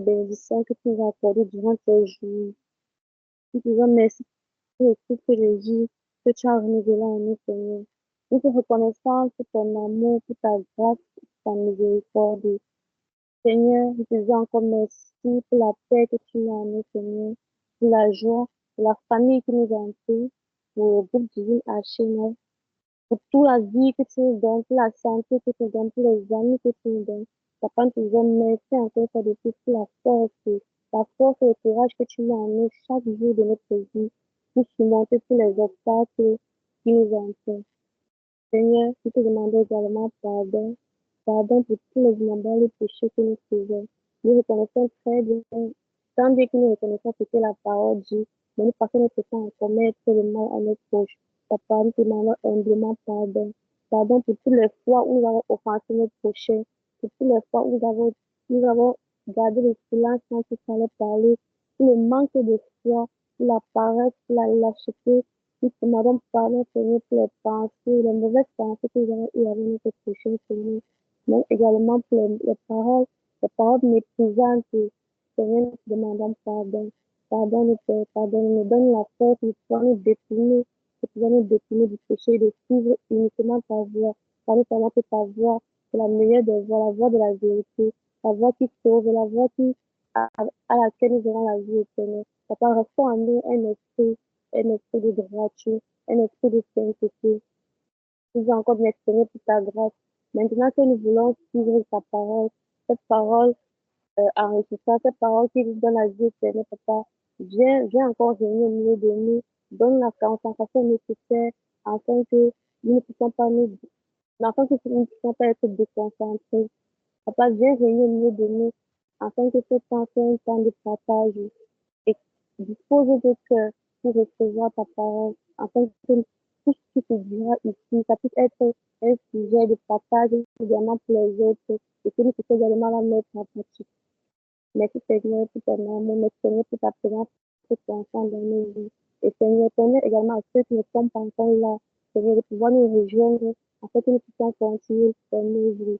bénédiction que tu nous as accordée durant ces jours. Nous te disons merci pour tout que les jours que tu as renouvelé en nous, Seigneur. Nous te reconnaissons pour ton amour, pour ta grâce, pour ta miséricorde. Seigneur, je te dis encore merci pour la paix que tu mets en nous, Seigneur, pour la joie, pour la famille qui nous entoure, pour le groupe divin HNF, pour toute la vie que tu nous donnes, pour la santé que tu nous donnes, pour les amis que tu nous donnes. Papa, nous te disons merci encore fois de plus pour la force et le courage que tu mets en nous chaque jour de notre vie, pour surmonter tous les obstacles qui nous entourent. Seigneur, je te demande également pardon, pardon pour tous les innombrables péchés que nous faisons. Nous reconnaissons très bien, tant bien que nous reconnaissons ce que la parole dit, mais nous passons notre temps à commettre le mal à notre proche. Papa, nous te demandons humblement pardon. Pardon pour toutes les fois où nous avons offensé notre prochain, pour toutes les fois où nous avons gardé le silence quand il fallait parler, pour le manque de foi, pour la paresse, pour la lâcheté, nous te demandons pardon, Seigneur, pour les pensées, les mauvaises pensées que nous avons eues avec notre prochain, Seigneur. Mais également pour les paroles méprisantes. Seigneur, nous te demandons pardon. Pardonne-nous, Père, pardonne-nous. Donne la force de pouvoir nous détourner du péché et de suivre uniquement ta voie. Car nous savons que ta voie, c'est la meilleure des voies, la voie de la vérité, la voie qui sauve, la voie à laquelle nous aurons la vie éternelle. Papa, reçois en nous un esprit de grâce, un esprit de sainteté. Nous encore de m'exprimer pour ta grâce. Maintenant que nous voulons suivre ta parole, cette parole enrichissante, cette parole qui nous donne la vie éternelle, Papa, viens encore venir au milieu de nous, donne la concentration nécessaire afin que nous ne puissions pas afin que nous ne puissions pas être déconcentrés. Papa, viens venir au milieu de nous afin que ce temps soit un temps de partage et dispose de cœur pour recevoir ta parole, afin que tout ce qui se dira ici, ça puisse être un sujet de partage également pour les autres et que nous puissions également la mettre en pratique. Merci Seigneur pour ton amour, merci Seigneur pour ta présence, pour ton enfant dans nos vies. Et Seigneur, permets également à ceux qui ne sont pas encore là, Seigneur, de pouvoir nous rejoindre afin que nous puissions continuer dans nos vies.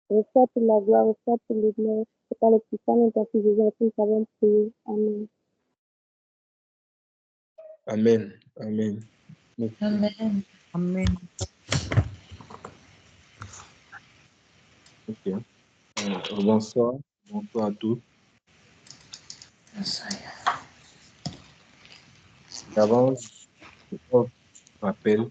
Reçois toute la gloire, reçois toute l'honneur, et par le puissant nom de ton Fils Jésus, nous avons prié. Amen. Amen. Amen. Amen. Amen. Ok. Bonsoir. Bonsoir à tous. D'avance, je vous rappelle.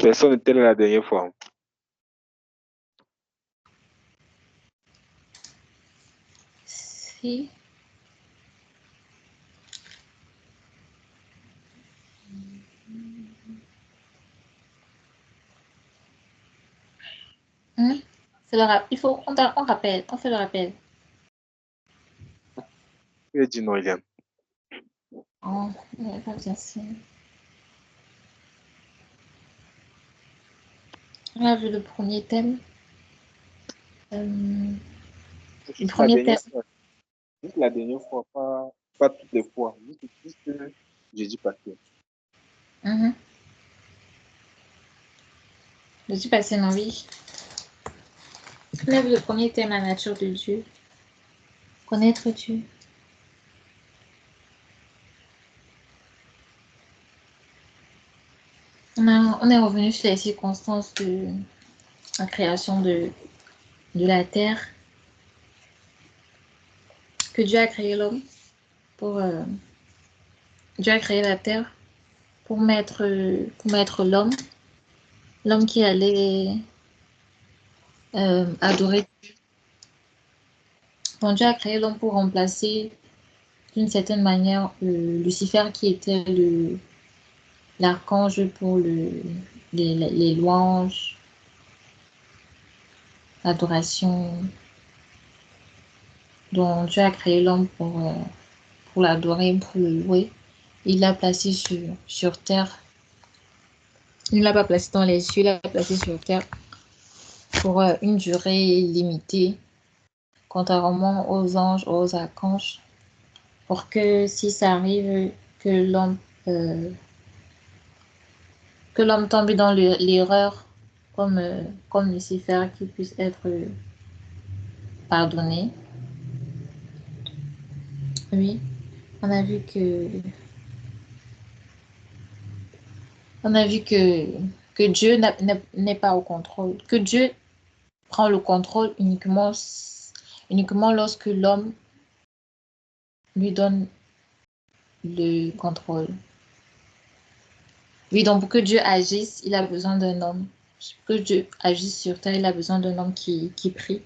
Personne n'était là la dernière fois. Si. C'est le rappel. On rappelle. On fait le rappel. Il dit non, Eliane. Oh, il n'est pas bien sûr. On a vu le premier thème. Le premier thème. Juste la dernière fois, pas toutes les fois. Juste jeudi passé. Jeudi passé, non, oui. On a vu le premier thème, la nature de Dieu. Connaître Dieu. On est revenu sur les circonstances de la création de la terre. Que Dieu a créé l'homme Dieu a créé la terre pour mettre l'homme qui allait adorer Dieu. Bon, Dieu a créé l'homme pour remplacer d'une certaine manière Lucifer qui était l'archange pour les louanges, l'adoration, dont Dieu a créé l'homme pour l'adorer, pour le louer. Il l'a placé sur terre. Il ne l'a pas placé dans les cieux, il l'a placé sur terre pour une durée limitée, contrairement aux anges, aux archanges, pour que si ça arrive que l'homme euh, tombe dans l'erreur, comme Lucifer, qu'il puisse être pardonné. Oui, on a vu que que Dieu n'est pas au contrôle, que Dieu prend le contrôle uniquement lorsque l'homme lui donne le contrôle. Oui, donc pour que Dieu agisse, il a besoin d'un homme. Pour que Dieu agisse sur terre, il a besoin d'un homme qui prie.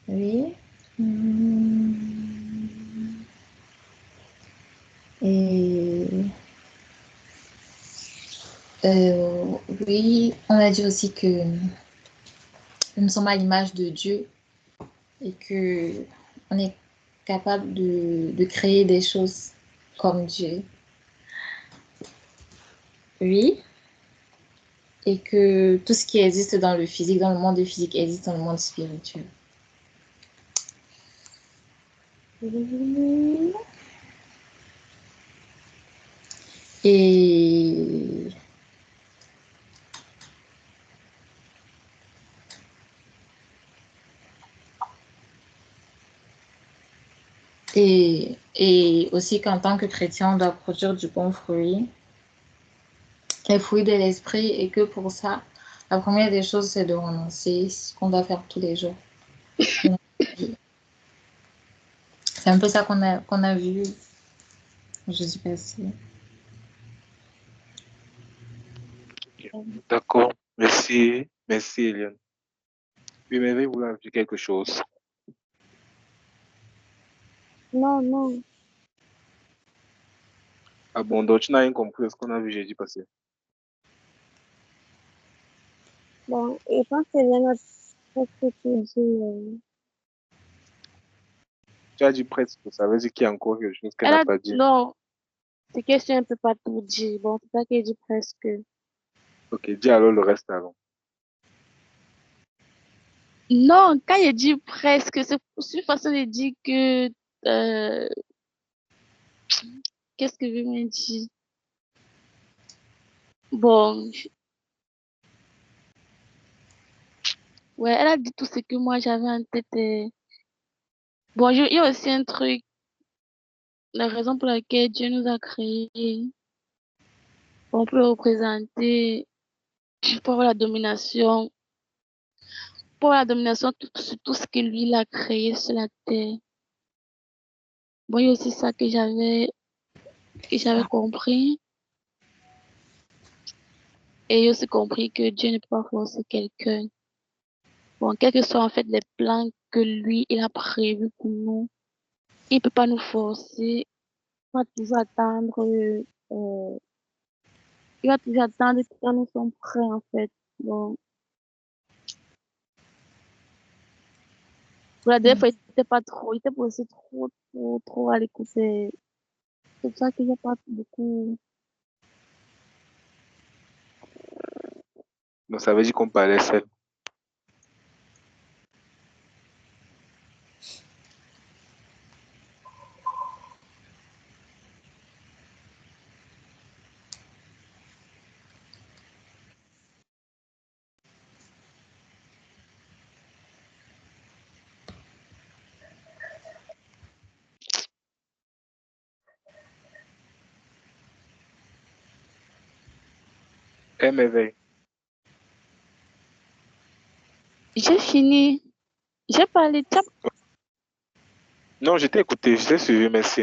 Oui. Et oui, on a dit aussi que nous sommes à l'image de Dieu et que on est capable de créer des choses comme Dieu. Oui. Et que tout ce qui existe dans le physique, dans le monde physique, existe dans le monde spirituel. Et et aussi qu'en tant que chrétien, on doit produire du bon fruit, les fruits de l'esprit, et que pour ça, la première des choses, c'est de renoncer, ce qu'on doit faire tous les jours. C'est un peu ça qu'on a vu jeudi passé. D'accord. Merci. Merci, Eliane. Oui, mais vous voulez ajouter quelque chose? Non, non. Ah bon, donc tu n'as rien compris ce qu'on a vu jeudi passé. Bon, je pense que Eliane a presque tout dit. Tu as dit presque, ça veut dire qu'il y a encore quelque chose qu'elle Elle n'a a... pas dit. Non, c'est question, elle ne peut pas tout dire. Bon, c'est ça qu'elle dit presque. Ok, dis alors le reste avant. Non, quand il dit presque, c'est une façon de dire que... euh, qu'est-ce que je me dire? Bon, ouais, elle a dit tout ce que moi j'avais en tête. Bon, il y a aussi un truc, la raison pour laquelle Dieu nous a créés, on peut le représenter pour la domination, sur tout ce que lui il a créé sur la terre. Bon, il y a aussi ça que j'avais compris. Et j'ai aussi compris que Dieu ne peut pas forcer quelqu'un. Bon, quels que soient en fait les plans que lui, il a prévus pour nous, il ne peut pas nous forcer. Il va toujours attendre, il va toujours attendre quand nous sommes prêts, en fait. Bon, pour la dernière fois, il n'était pas trop, il était aussi trop, trop, trop à l'écoute. C'est pour ça qu'il n'y a pas beaucoup. Donc ça veut dire qu'on parlait seul. Elle m'éveille. J'ai fini. J'ai parlé. Non, je t'ai écouté, je t'ai suivi, merci.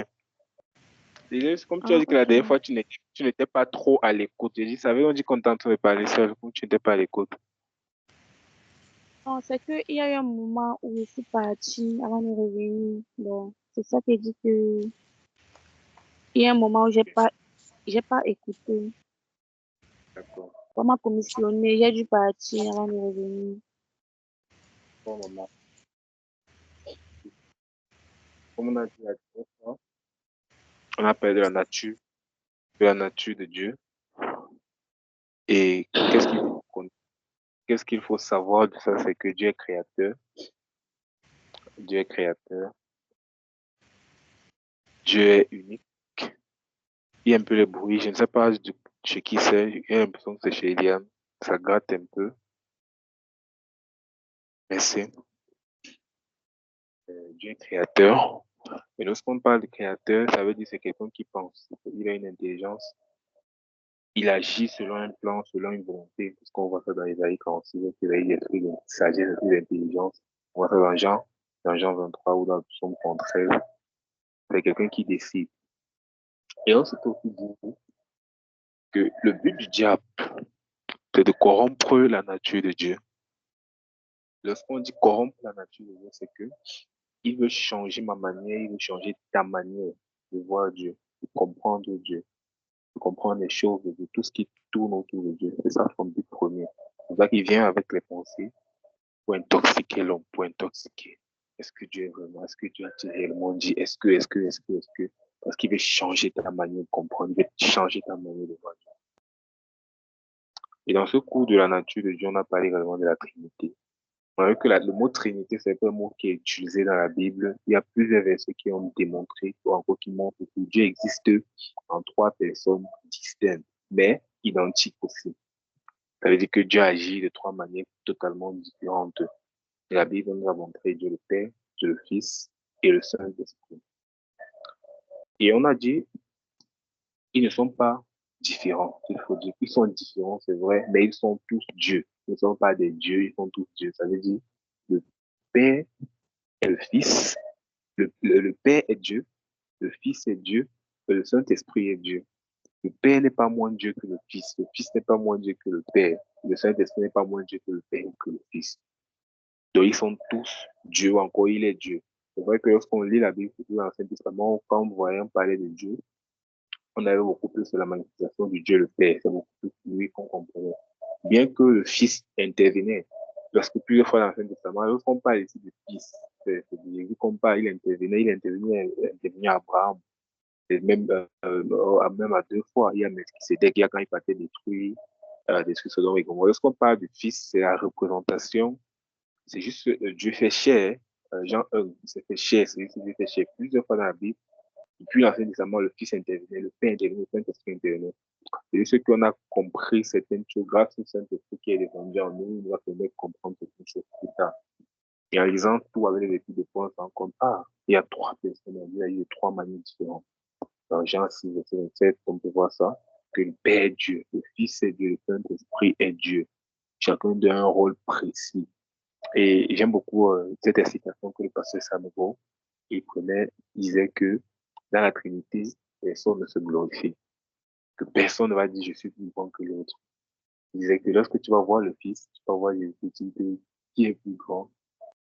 Et comme tu as Ah, dit que la ok. dernière fois, tu n'étais pas trop à l'écoute. J'ai dit, ça veut dire qu'on est en train de parler seul, comme tu n'étais pas à l'écoute. Non, c'est qu'il y a eu un moment où je suis partie avant de revenir. Bon, c'est ça qui dit que il y a un moment où j'ai pas écouté. D'accord. On m'a commissionné, j'ai dû partir avant de revenir. Bon, maman, comme on a dit la dernière fois, on a parlé de la nature de Dieu. Et qu'est-ce qu'il faut savoir de ça, c'est que Dieu est créateur. Dieu est créateur. Dieu est unique. Il y a un peu le bruit. Je ne sais pas chez qui c'est. J'ai l'impression que c'est chez Eliane. Ça gratte un peu. Mais c'est Dieu est créateur. Et lorsqu'on parle de créateur, ça veut dire que c'est quelqu'un qui pense. Il a une intelligence. Il agit selon un plan, selon une volonté. Parce qu'on voit ça dans Isaïe 46, il y a l'esprit de sagesse, l'esprit d'intelligence. On voit ça dans Jean 23 ou dans le psaume 13. C'est quelqu'un qui décide. Et on s'est aussi dit que le but du diable, c'est de corrompre la nature de Dieu. Lorsqu'on dit corrompre la nature de Dieu, c'est que il veut changer ma manière, il veut changer ta manière de voir Dieu, de comprendre Dieu, de comprendre les choses de Dieu, tout ce qui tourne autour de Dieu. C'est ça son but premier. C'est pour ça qu'il vient avec les pensées pour intoxiquer l'homme, pour intoxiquer. Est-ce que Dieu est vraiment, est-ce que Dieu a réellement dit, est-ce que, parce qu'il veut changer ta manière de comprendre, il veut changer ta manière de voir Dieu. Et dans ce cours de la nature de Dieu, on a parlé également de la Trinité. On a vu que le mot Trinité, c'est un mot qui est utilisé dans la Bible. Il y a plusieurs versets qui ont démontré, ou encore qui montrent que Dieu existe en trois personnes distinctes, mais identiques aussi. Ça veut dire que Dieu agit de trois manières totalement différentes. Et la Bible nous a montré Dieu le Père, Dieu le Fils et le Saint-Esprit. Et on a dit, ils ne sont pas différents. Il faut dire qu'ils sont différents, c'est vrai, mais ils sont tous Dieu. Ils ne sont pas des dieux, ils sont tous Dieu. Ça veut dire le Père et le Fils. Le Père est Dieu, le Fils est Dieu, et le Saint-Esprit est Dieu. Le Père n'est pas moins Dieu que le Fils n'est pas moins Dieu que le Père, le Saint-Esprit n'est pas moins Dieu que le Père ou que le Fils. Donc ils sont tous Dieu, encore il est Dieu. C'est vrai que lorsqu'on lit la Bible, surtout dans l'Ancien Testament, quand on voyait parler de Dieu, on avait beaucoup plus de la manifestation du Dieu le Père, c'est beaucoup plus lui qu'on comprenait. Bien que le Fils intervenait, parce que plusieurs fois dans l'Ancien Testament, lorsqu'on parle ici du Fils, c'est de Jésus qu'on parle, il intervenait à Abraham, et même à deux fois, il y a Melchisedec, il y a quand il partait détruire Sodome et Gomorrhe. Lorsqu'on parle du Fils, c'est la représentation, c'est juste Dieu fait chair, Jean 1, il s'est fait chair, c'est juste Dieu fait chair plusieurs fois dans la Bible. Et puis, l'Ancien Testament, le Fils intervenait, le Père intervenait, le Saint-Esprit intervenait. Et ce qu'on a compris certaines choses grâce au Saint-Esprit qui est descendu en nous, il nous a permis de comprendre certaines choses plus tard. Et en lisant tout avec les études de Paul, on se rend compte, il y a trois personnes, il y a eu trois manières différentes. Dans Jean 6, verset 27, on peut voir ça, que le Père est Dieu, le Fils est Dieu, le Saint-Esprit est Dieu. Chacun a un rôle précis. Et j'aime beaucoup cette explication que le pasteur Sanogo disait que dans la Trinité, personne ne se glorifie, que personne ne va dire je suis plus grand que l'autre. Il disait que lorsque tu vas voir le Fils, tu vas voir Jésus, tu dis qui est plus grand.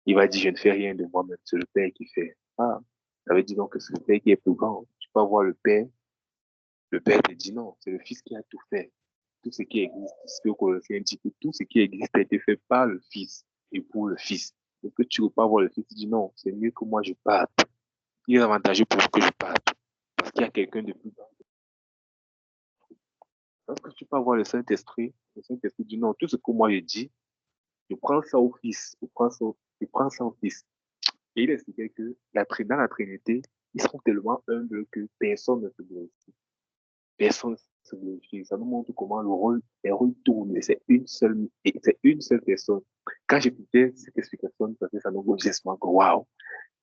Il va dire je ne fais rien de moi-même, c'est le Père qui fait. Ça veut dire donc que c'est le Père qui est plus grand. Tu vas voir le Père te dit non, c'est le Fils qui a tout fait. Tout ce qui existe, ce que Colossiens dit que tout ce qui existe a été fait par le Fils et pour le Fils. Donc que tu ne veux pas voir le Fils, tu dis non, c'est mieux que moi je parte. Il est avantageux pour que je parte. Parce qu'il y a quelqu'un de plus grand. Lorsque tu peux voir le Saint-Esprit dit non, tout ce que moi je dis, je prends ça au Fils, je prends ça au Fils. Et il expliquait que dans la Trinité, ils sont tellement humbles que personne ne se glorifie. Personne ne se glorifie. Ça nous montre comment les rôles tournent. Et c'est une seule personne. Quand j'écoutais cette explication, ça nous dit waouh,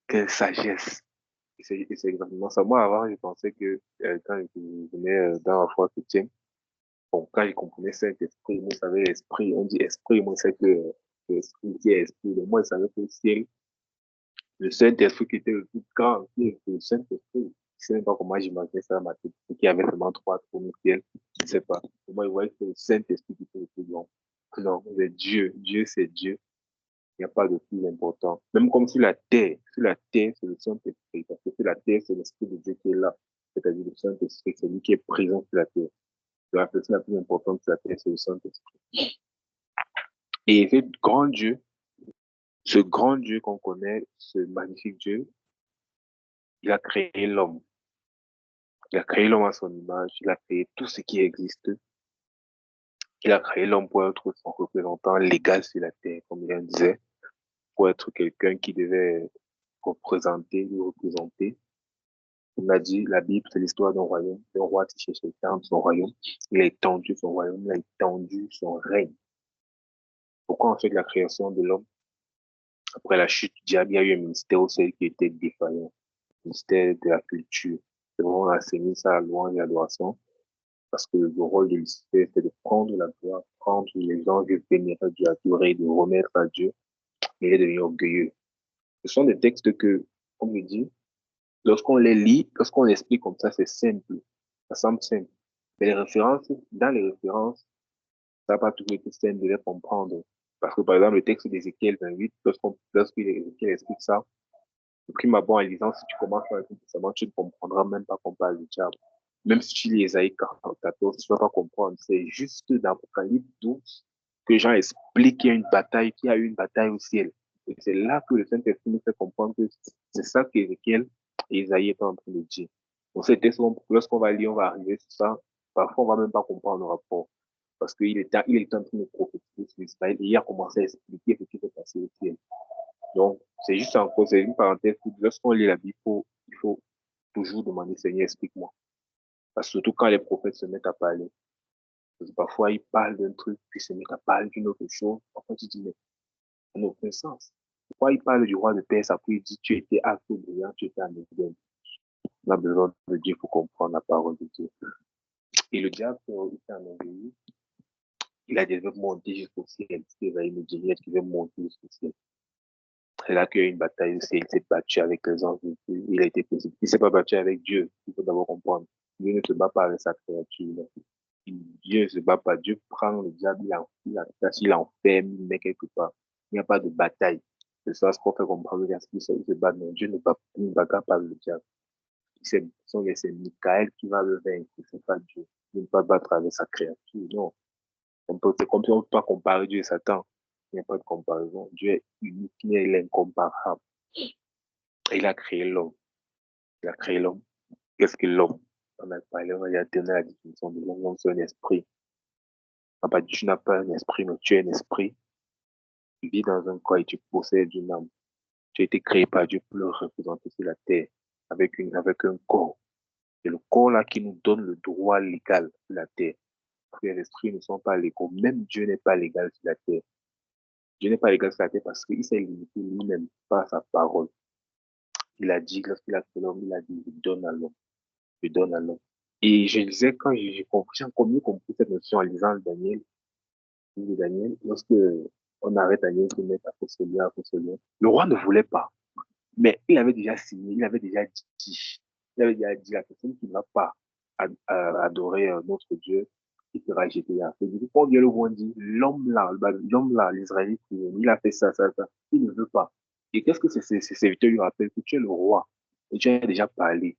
quelle sagesse. Et c'est exactement ça. Moi, avant, je pensais que quand je venais dans la foi chrétienne, bon, quand je comprenais Saint-Esprit, moi, je savais l'esprit. On dit esprit, moi, c'est que l'esprit qui est esprit. Mais moi, je savais que c'est le Saint-Esprit qui était le plus grand, qui est le Saint-Esprit. Je ne sais même pas comment j'imaginais ça dans ma tête. Qu'il y avait seulement trois trônes au ciel. Je ne sais pas. Pour moi, je voyais que le Saint-Esprit qui était le plus grand. Non, c'est Dieu. Dieu, c'est Dieu. Il n'y a pas de plus important. Même comme sur la terre, c'est le Saint-Esprit. Parce que sur la terre, c'est l'Esprit de Dieu qui est là. C'est-à-dire le Saint-Esprit, c'est lui qui est présent sur la terre. La personne la plus importante sur la terre, c'est le Saint-Esprit. Et ce grand Dieu qu'on connaît, ce magnifique Dieu, il a créé l'homme. Il a créé l'homme à son image, il a créé tout ce qui existe. Il a créé l'homme pour être son représentant légal sur la terre, comme il disait, pour être quelqu'un qui devait lui représenter. Il m'a dit, la Bible, c'est l'histoire d'un royaume, d'un roi qui cherche le terme de son royaume. Il a étendu son royaume, il a étendu son règne. Pourquoi on fait de la création de l'homme? Après la chute du diable, il y a eu un ministère au ciel qui était défaillant, le ministère de la culture. C'est vraiment on a assaini ça à louange et adoration, parce que le rôle de Lucifer, c'est de prendre la gloire, prendre les gens, de vénérer Dieu, adorer, de remettre à Dieu, mais il est devenu orgueilleux. Ce sont des textes que, on me dit, lorsqu'on les lit, lorsqu'on les explique comme ça, c'est simple. Ça semble simple. Mais dans les références, ça n'a pas toujours été simple de les comprendre. Parce que, par exemple, le texte d'Ézéchiel 28, lorsqu'Ézéchiel explique ça, le prime abord en lisant, si tu commences par l'Ancien Testament, tu ne comprendras même pas qu'on parle du diable. Même si tu lis Ésaïe 14, tu ne vas pas comprendre. C'est juste dans l'Apocalypse 12 que Jean explique qu'il y a une bataille, qu'il y a eu une bataille au ciel. Et c'est là que le Saint-Esprit nous fait comprendre que c'est ça qu'Ézéchiel et Ésaïe étaient en train de dire. Donc, ces textes, lorsqu'on va lire, on va arriver sur ça. Parfois, on ne va même pas comprendre le rapport. Parce qu'il était en train de prophétiser sur Israël et il a commencé à expliquer ce qui s'est passé au ciel. Donc, c'est juste c'est une parenthèse. Lorsqu'on lit la Bible, il faut toujours demander, Seigneur, explique-moi. Parce que surtout quand les prophètes se mettent à parler. Parce que parfois, ils parlent d'un truc, puis se mettent à parler d'une autre chose. Parfois, tu dis, mais ça n'a aucun sens. Pourquoi ils parlent du roi de Perse, après ils disent, tu étais acte brillant, tu étais en Éden. On a besoin de Dieu pour comprendre la parole de Dieu. Et le diable, il s'est enorgueilli. Il a déjà monté jusqu'au ciel. Il va me dire qu'il veut monter jusqu'au ciel. C'est là qu'il y a eu une bataille aussi. Il s'est battu avec les anges. Il a été possible. Il ne s'est pas battu avec Dieu. Il faut d'abord comprendre. Dieu ne se bat pas avec sa créature. Dieu ne se bat pas. Dieu prend le diable, il l'enferme, il met quelque part. Il n'y a pas de bataille. C'est ça ce qu'on fait comprendre. Il se bat. Non, Dieu ne bat pas le diable. C'est Michael qui va le vaincre. C'est pas Dieu. Il ne peut pas battre avec sa créature. Non. C'est comme si on ne peut pas comparer Dieu et Satan. Il n'y a pas de comparaison. Dieu est unique, il est incomparable. Il a créé l'homme. Il a créé l'homme. Qu'est-ce que l'homme? On a parlé, on a donné la définition de l'homme. L'homme, c'est un esprit. Tu n'as pas un esprit, mais tu es un esprit. Tu vis dans un corps et tu possèdes une âme. Tu as été créé par Dieu pour le représenter sur la terre avec un corps. C'est le corps là qui nous donne le droit légal sur la terre. Les esprits ne sont pas légaux. Même Dieu n'est pas légal sur la terre. Dieu n'est pas légal sur la terre parce qu'il s'est limité lui-même par sa parole. Il a dit, lorsqu'il a fait l'homme, il a dit, je donne à l'homme. Je donne à l'homme. Et je disais, quand j'ai compris, j'ai mieux compris cette notion en lisant Daniel, lorsque on arrête Daniel qui met à Fossolia, le roi ne voulait pas. Mais il avait déjà signé, il avait déjà dit, la personne qui ne va pas adorer notre Dieu, il sera jeté là. Et du coup, quand Dieu le voit, dit, l'homme là, l'Israélite, il a fait ça, ça, ça. Il ne veut pas. Et qu'est-ce que ces serviteurs lui rappellent? Que tu es le roi. Et tu as déjà parlé.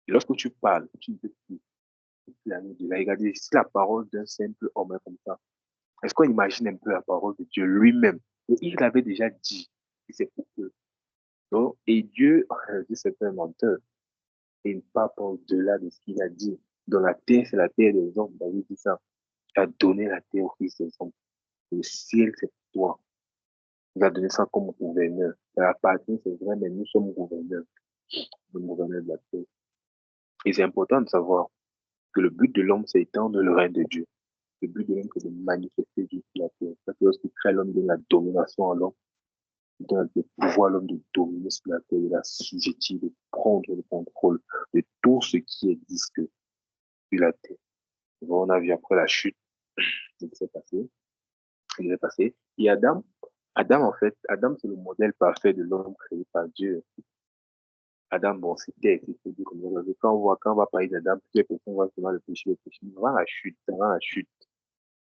Et lorsque tu parles, tu ne peux plus. Regardez, si la parole d'un simple homme est comme ça, est-ce qu'on imagine un peu la parole de Dieu lui-même? Et il avait déjà dit, et c'est pour eux. Donc, et Dieu, c'est un menteur. Et il ne parle pas au-delà de ce qu'il a dit. Dans la terre, c'est la terre des hommes. David dit ça. Tu as donné la terre au fils des hommes. Le ciel, c'est pour toi. Il a donné ça comme gouverneur. Ça appartient, c'est vrai, mais nous sommes gouverneurs. Le gouverneur de la terre. Et c'est important de savoir que le but de l'homme, c'est étendre le règne de Dieu. Le but de l'homme, c'est de manifester Dieu sur la terre. Parce que lorsqu'il crée l'homme, il donne la domination à l'homme. Il donne le pouvoir à l'homme de dominer sur la terre, de la sujetir, de prendre le contrôle de tout ce qui existe sur la terre. On a vu après la chute, ce qui s'est passé. Il s'est passé. Et Adam, en fait, Adam, c'est le modèle parfait de l'homme créé par Dieu. Adam, bon, c'était dit comme ça. Quand on va parler d'Adam, toutes les personnes voient seulement le péché, le péché. Avant la chute,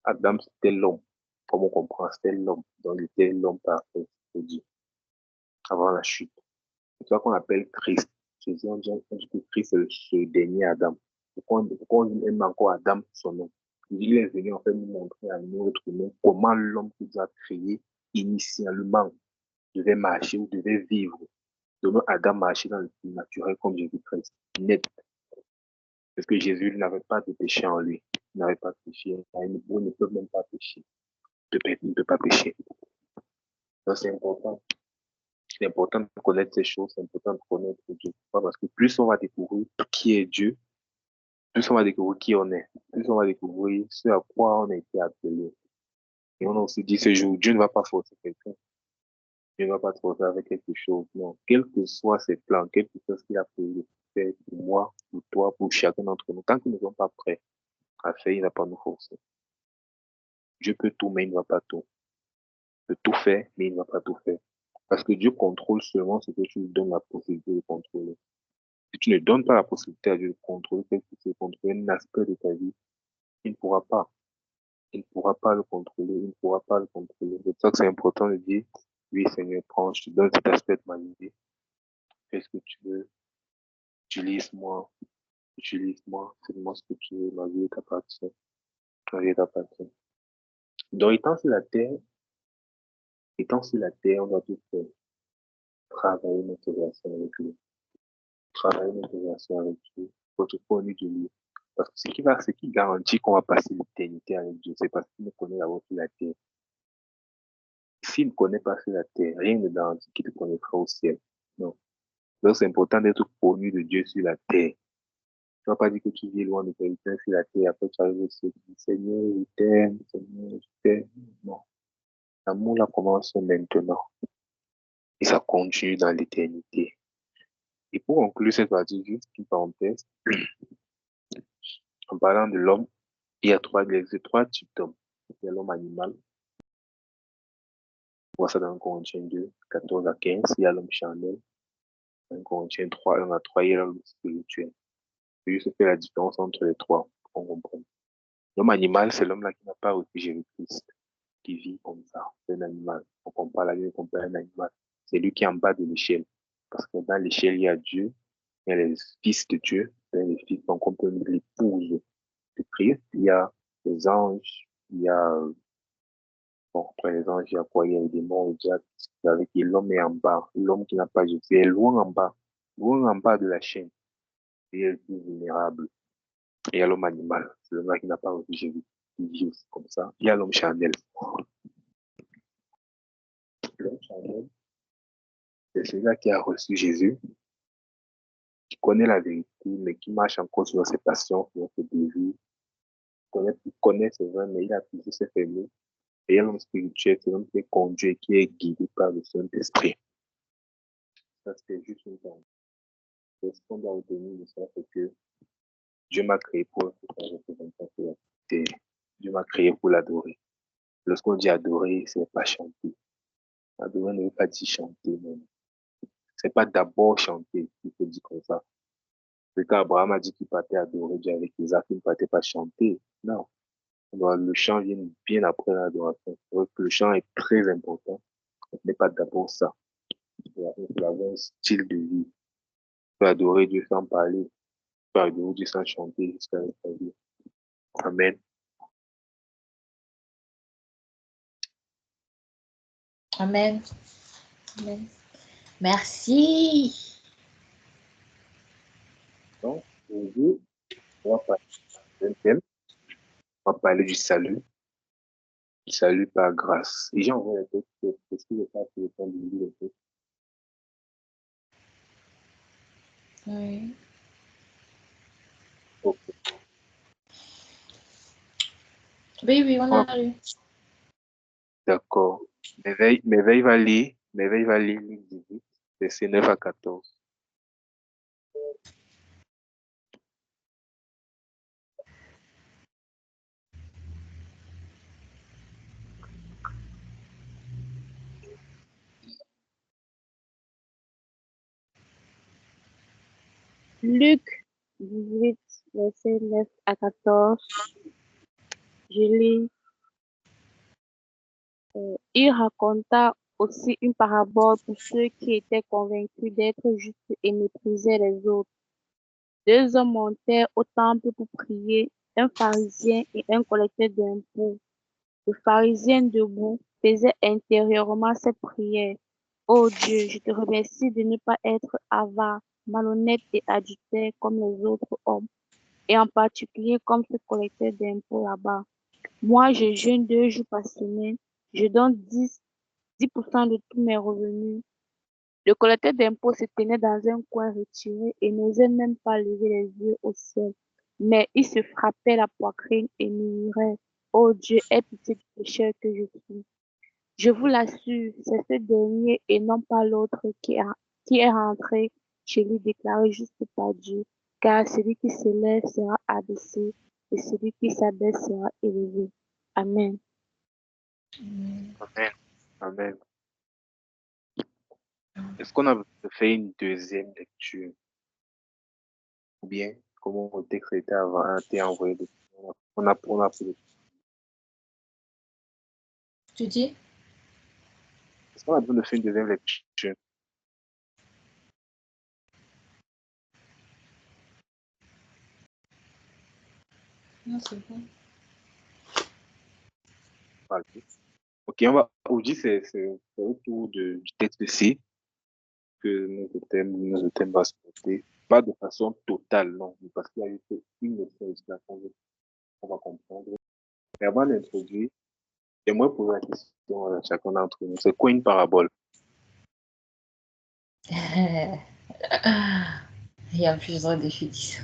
Adam, c'était l'homme. Comme on comprend, c'était l'homme. Donc, il était l'homme parfait, c'est dit, avant la chute. C'est ça qu'on appelle Christ. Jésus, on dit que Christ, c'est ce dernier Adam. Pourquoi on aime encore Adam son nom? Il est venu en fait nous montrer à nous, être humains, comment l'homme qui nous a créé initialement devait marcher ou devait vivre. Donc Adam marchait dans le naturel comme Jésus-Christ, net. Parce que Jésus n'avait pas de péché en lui. Il n'avait pas péché. Il ne peut même pas pécher. Il ne peut pas pécher. Donc c'est important. C'est important de connaître ces choses, c'est important de connaître Dieu. Pourquoi? Parce que plus on va découvrir qui est Dieu, plus on va découvrir qui on est, plus on va découvrir ce à quoi on a été appelé. Et on a aussi dit ce jour, Dieu ne va pas forcer quelqu'un. Dieu ne va pas te forcer avec quelque chose. Non. Quels que soient ses plans, quel que soit ce qu'il a prévu faire pour moi, pour toi, pour chacun d'entre nous, tant qu'ils ne sont pas prêts à faire, il ne va pas nous forcer. Dieu peut tout, mais il ne va pas tout. Il peut tout faire, mais il ne va pas tout faire. Parce que Dieu contrôle seulement ce que tu lui donnes la possibilité de contrôler. Si tu ne donnes pas la possibilité à Dieu de contrôler quelque chose, de contrôler un aspect de ta vie, il ne pourra pas. Il ne pourra pas le contrôler. Il ne pourra pas le contrôler. C'est pour ça que c'est important de dire, oui, Seigneur, prends, je te donne cet aspect de ma vie. Fais ce que tu veux. Utilise-moi. Utilise-moi. Fais-moi ce que tu veux. Ma vie t'appartient. Ma vie t'appartient. Donc, étant sur la terre, on doit tout faire. Travailler notre relation avec lui. Travailler notre relation avec Dieu. Votre connu de lui. Parce que ce qui garantit qu'on va passer l'éternité avec Dieu, c'est parce qu'il nous connaît d'abord sur la terre. S'il ne connaît pas sur la terre, rien ne garantit qu'il te connaîtra au ciel. Non. Donc, c'est important d'être connu de Dieu sur la terre. Tu ne vas pas dire que tu vis loin de quelqu'un sur la terre, après tu arrives au ciel, tu dis, Seigneur, je t'aime, Seigneur, je t'aime. Non. L'amour, là, commence maintenant. Et ça continue dans l'éternité. Et pour conclure cette partie, juste une parenthèse, en parlant de l'homme, il y a trois types d'hommes. Il y a l'homme animal, on voit ça dans Corinthiens 2, 14 à 15. Il y a l'homme charnel, dans Corinthiens 3, 1 à 3, il y a l'homme spirituel. Je juste faire la différence entre les trois, pour qu'on comprenne. L'homme animal, c'est l'homme là qui n'a pas reçu Jésus-Christ, qui vit comme ça. C'est un animal. On compare la vie, on compare un animal. C'est lui qui est en bas de l'échelle. Parce que dans l'échelle, il y a Dieu, il y a les fils de Dieu, il y a les fils, donc on peut dire l'épouse de Christ, il y a les anges, il y a, bon, après les anges, il y a quoi? Il y a les démons, il y a avec l'homme est en bas, l'homme qui n'a pas Jésus est loin en bas de la chaîne, et il est le plus vulnérable. Et il y a l'homme animal, c'est l'homme qui n'a pas reçu Jésus, qui vit aussi comme ça. Il y a l'homme charnel. L'homme charnel, c'est celui-là qui a reçu Jésus, qui connaît la vérité, mais qui marche encore sur ses passions, sur ses désirs, connaît ses vrai, mais il a toujours ses faiblesses. Et il y a l'homme spirituel, c'est l'homme qui est conduit, qui est guidé par le Saint-Esprit. Ça, c'est juste une chose. Ce qu'on doit retenir de ça, c'est que Dieu m'a créé pour être sa représentation sur la terre. Dieu m'a créé pour l'adorer. Lorsqu'on dit adorer, c'est pas chanter. Adorer ne veut pas dire chanter, non. C'est pas d'abord chanter, il faut dire comme ça. C'est quand Abraham a dit qu'il partait adorer Dieu avec Isaac, il ne partait pas chanter. Non. Le chant vient bien après l'adoration. Le chant est très important. Ce n'est pas d'abord ça. Il faut avoir un style de vie. Tu peux adorer Dieu sans parler. Tu peux adorer Dieu sans chanter jusqu'à la vie. Amen. Amen. Amen. Merci. Donc, aujourd'hui, on va parler d'un thème. On va parler du salut. Du salut par grâce. Et j'ai envoyé un texte parce que je n'ai pas pris le temps de lire le texte. Oui. Ok. Oui, oui, on a lu. D'accord. Merveille va lire Luc 18, verset 9 à 14. Luc 18, verset 9 à 14. Je lis. Il raconta aussi une parabole pour ceux qui étaient convaincus d'être justes et méprisaient les autres. 2 hommes montèrent au temple pour prier, un pharisien et un collecteur d'impôts. Le pharisien debout faisait intérieurement cette prière. Ô Dieu, je te remercie de ne pas être avare, malhonnête et adultère comme les autres hommes, et en particulier comme ce collecteur d'impôts là-bas. Moi, je jeûne 2 jours par semaine, je donne 10% de tous mes revenus. Le collecteur d'impôts se tenait dans un coin retiré et n'osait même pas lever les yeux au ciel. Mais il se frappait la poitrine et murmurait, ô Dieu, aie pitié du pécheur que je suis. Je vous l'assure, c'est ce dernier et non pas l'autre qui est rentré chez lui déclaré juste par Dieu, car celui qui s'élève sera abaissé et celui qui s'abaisse sera élevé. Amen. Amen. Amen. Est-ce qu'on a fait une deuxième lecture? Ou bien, comment le texte a été envoyé? On a pris Tu dis? Est-ce qu'on a besoin de faire une deuxième lecture? Non, c'est bon. Ok, on dit c'est autour du texte ici que notre thème va se porter. Pas de façon totale, non, mais parce qu'il y a eu une leçon ici qu'on va comprendre. Mais avant d'introduire, j'aimerais poser la question à chacun d'entre nous. C'est quoi une parabole? Il y a plusieurs définitions.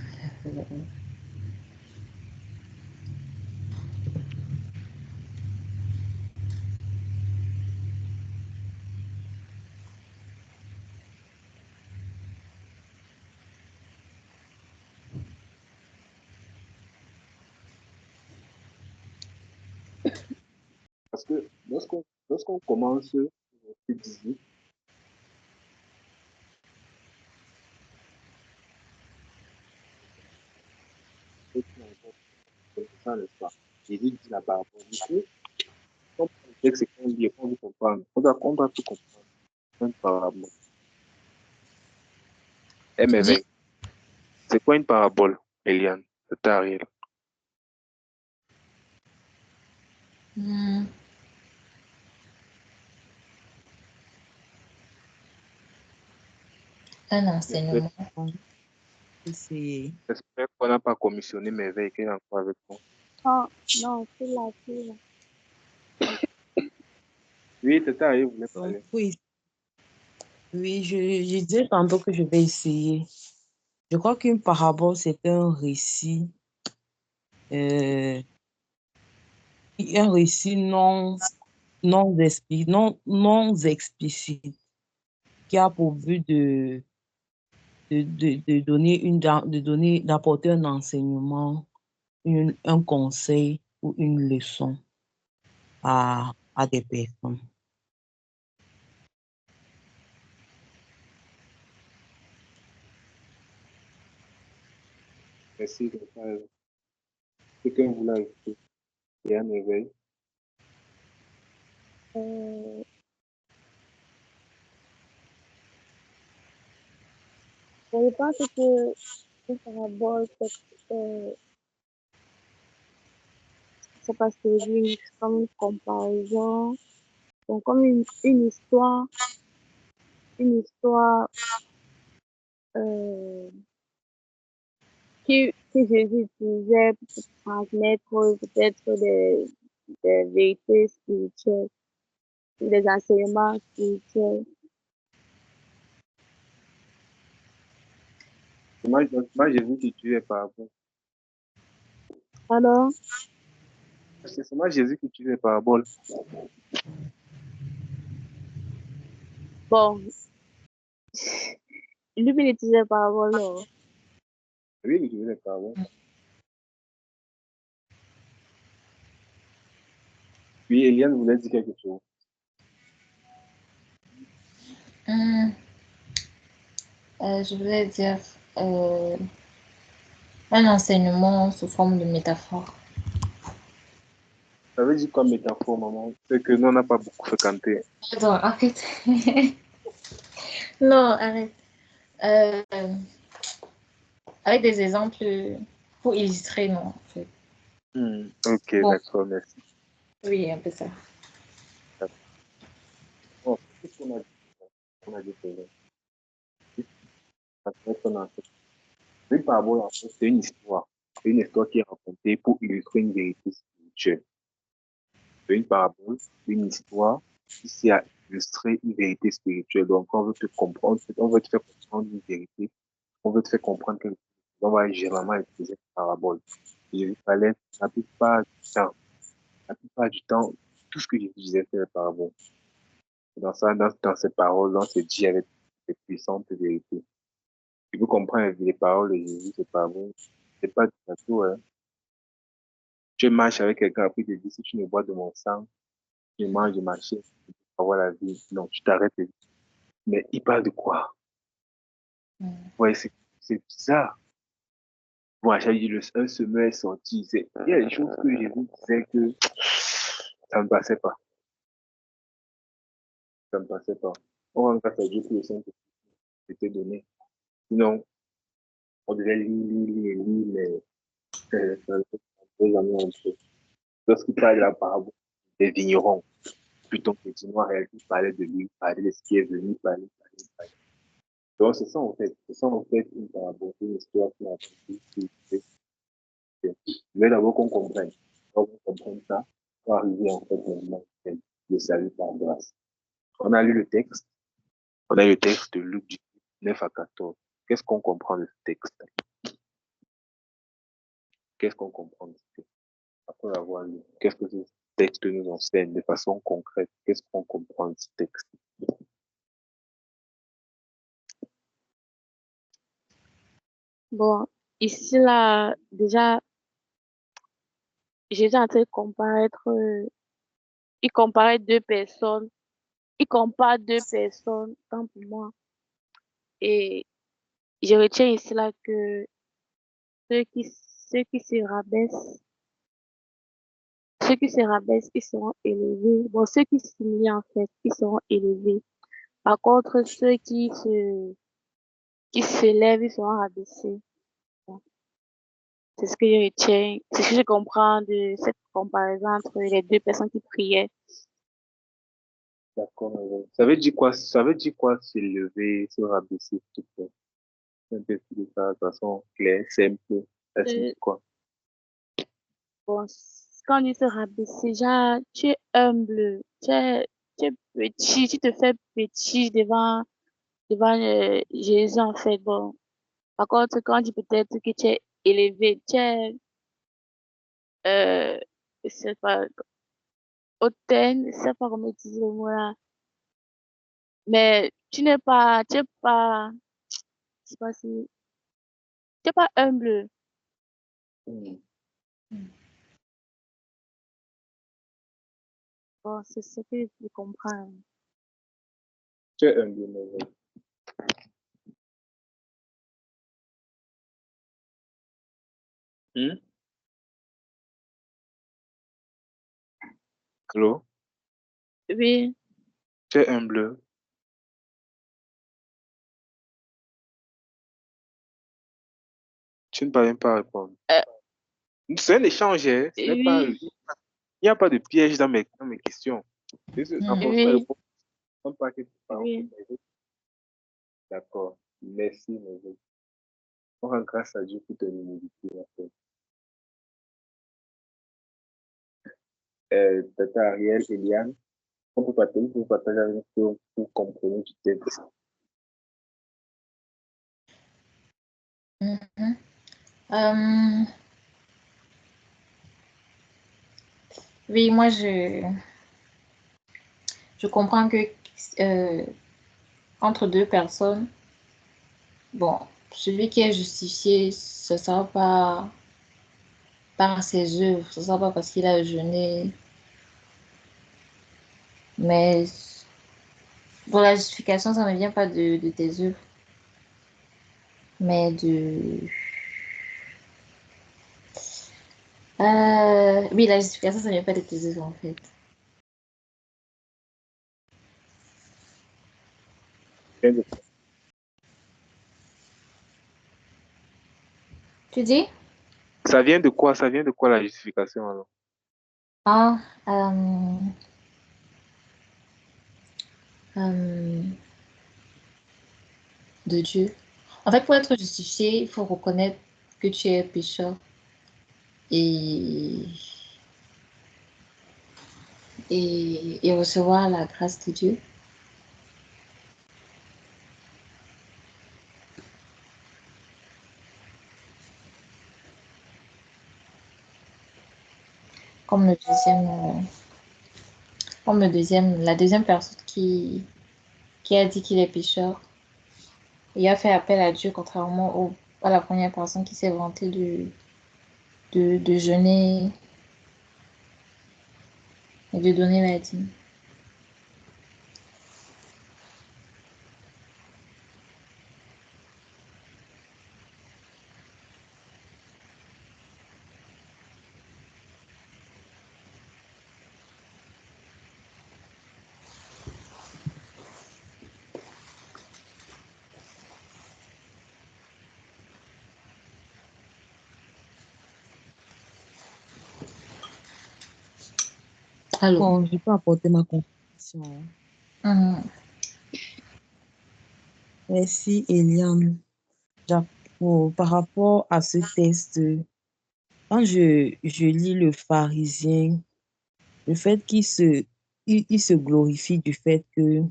Parce que lorsqu'on commence le 18, c'est ça, n'est-ce pas? Jésus dit la parabole. Du coup, quand on dit que c'est qu'on lit, on veut comprendre. On doit tout comprendre. Une parabole. Eh, Tu dis? merveille. C'est quoi une parabole, Eliane? C'est Ariel. Hmm, un J'espère enseignement. C'est j'espère qu'on n'a pas commissionné merveille qui est encore avec nous. Oh, non, c'est là, c'est là. Oui, c'est Ariel, vous voulez donc, parler. oui, oui, je disais tantôt que je vais essayer. Je crois qu'une parabole, c'est euh, un récit non explicite qui a pour but de donner d'apporter un enseignement, un conseil ou une leçon à des personnes. Merci, c'est Ariel. Quelqu'un voulait ajouter? Il y a un merveille. Euh, je pense que une parabole, euh, c'est parce que oui, c'est comme une comparaison, donc comme une histoire euh, que Jésus utilisait pour transmettre peut-être des vérités spirituelles, des enseignements spirituels. Moi, Jésus qui tue les paraboles. Alors, C'est moi Jésus qui tue les paraboles. bon, lui, il utilisait parabole, là. Oui, il tue les paraboles. Puis Eliane voulait dire quelque chose. Hmm, je voulais dire un enseignement sous forme de métaphore. Ça veut dire quoi métaphore, maman? C'est que nous, on n'a pas beaucoup fréquenté. Pardon, arrête. Non, arrête. Euh, avec des exemples pour illustrer, non, en fait. Ok, Bon, d'accord, merci. oui, un peu ça. Bon, qu'est-ce qu'on a dit? On a dit que ça peut être une parabole, en fait, c'est une histoire. C'est une histoire qui est racontée pour illustrer une vérité spirituelle. C'est une parabole, une histoire qui sert à illustrer une vérité spirituelle. Donc, on veut te comprendre, on veut te faire comprendre une vérité, on veut te faire comprendre que on va généralement utiliser une parabole. Il fallait la plupart du temps, la plupart du temps, tout ce que je disais, c'est la parabole. Dans ça, dans ces paroles, on se dit avec des puissantes vérités. Tu peux comprendre les paroles de Jésus, c'est pas bon. C'est pas du tout, hein. Tu marches avec quelqu'un, après il te dit, si tu ne bois de mon sang, tu manges de ma chair, tu vas avoir la vie. Non, tu t'arrêtes. Mais il parle de quoi? Ouais, c'est bizarre. Moi, j'ai dit, un semeur est sorti. Il y a des choses que Jésus disait que ça ne passait pas. Ça ne passait pas. On rend grâce à Dieu que le Saint-Esprit était donné. Sinon, on devait lire, ça ne peut jamais entrer. Lorsqu'il parle de la parabole des vignerons, plutôt que du noir, il parlait de lui, il parlait de ce qui est venu, il parlait. Donc, c'est ça en fait. C'est ça en fait une parabole, une histoire qui a été. Je veux d'abord qu'on comprenne. Quand on comprenne ça, on va arriver en fait maintenant le salut par grâce. On a lu le texte. On a lu le texte de Luc 9 à 14. Qu'est-ce qu'on comprend de ce texte? Qu'est-ce qu'on comprend de ce texte? Après avoir lu, qu'est-ce que ce texte nous enseigne de façon concrète? Qu'est-ce qu'on comprend de ce texte? Bon, ici, là, déjà, Jésus est en train de comparaître, il comparait deux personnes, il compare deux personnes, tant pour moi. Et je retiens ici, là, que ceux qui se rabaissent, ceux qui se rabaissent, ils seront élevés. Bon, ceux qui s'humilient, en fait, ils seront élevés. Par contre, ceux qui s'élèvent, ils seront rabaissés. Bon, c'est ce que je retiens, c'est ce que je comprends de cette comparaison entre les deux personnes qui priaient. D'accord, madame. Ça veut dire quoi s'élever, se rabaisser, tout ça? Un peu plus de ça, de façon claire, simple. Ça Euh, signifie quoi? bon, quand on dit se rabaisser, déjà, tu es humble, tu es petit, tu te fais petit devant Jésus, en fait. Bon, par contre, quand on dit peut-être que tu es élevé, tu es, euh, je sais pas, hautaine, je sais pas comment utiliser le mot là, mais tu es pas, je sais pas si, tu es pas humble. Hmm. Bon, c'est ce que je comprends. Tu es humble, madame. Hmm? Allô? Oui, Tu es humble. Tu ne parviens pas à répondre. euh, C'est un échange, hein. Ce n'est pas, oui, il n'y a pas de piège dans mes questions. Apporte pas oui, réponse. Non pas que tu parles. oui. D'accord. Merci, madame. On rend grâce à Dieu pour ton humilité, en fait. Tata Ariel, Eliane, on peut partager avec nous pour comprendre du texte. Mhm. Euh, oui, moi, je comprends que euh, entre deux personnes, bon, celui qui est justifié, ce ne sera pas par ses œuvres, ce ne sera pas parce qu'il a jeûné, mais pour la justification, ça ne vient pas de tes œuvres, mais de... oui, la justification, ça ne vient pas de tes œuvres, en fait. Bien de- Tu dis? Ça vient de quoi? Ça vient de quoi la justification alors? Ah, euh, de Dieu. En fait, pour être justifié, il faut reconnaître que tu es pécheur et, et recevoir la grâce de Dieu. Comme le deuxième, la deuxième personne qui a dit qu'il est pécheur et a fait appel à Dieu, contrairement à la première personne qui s'est vantée de jeûner et de donner la dîme. Allô? Bon, je peux apporter ma contribution. Mhm. Merci, Eliane. Par rapport à ce test, quand je lis le pharisien, le fait il se glorifie du fait que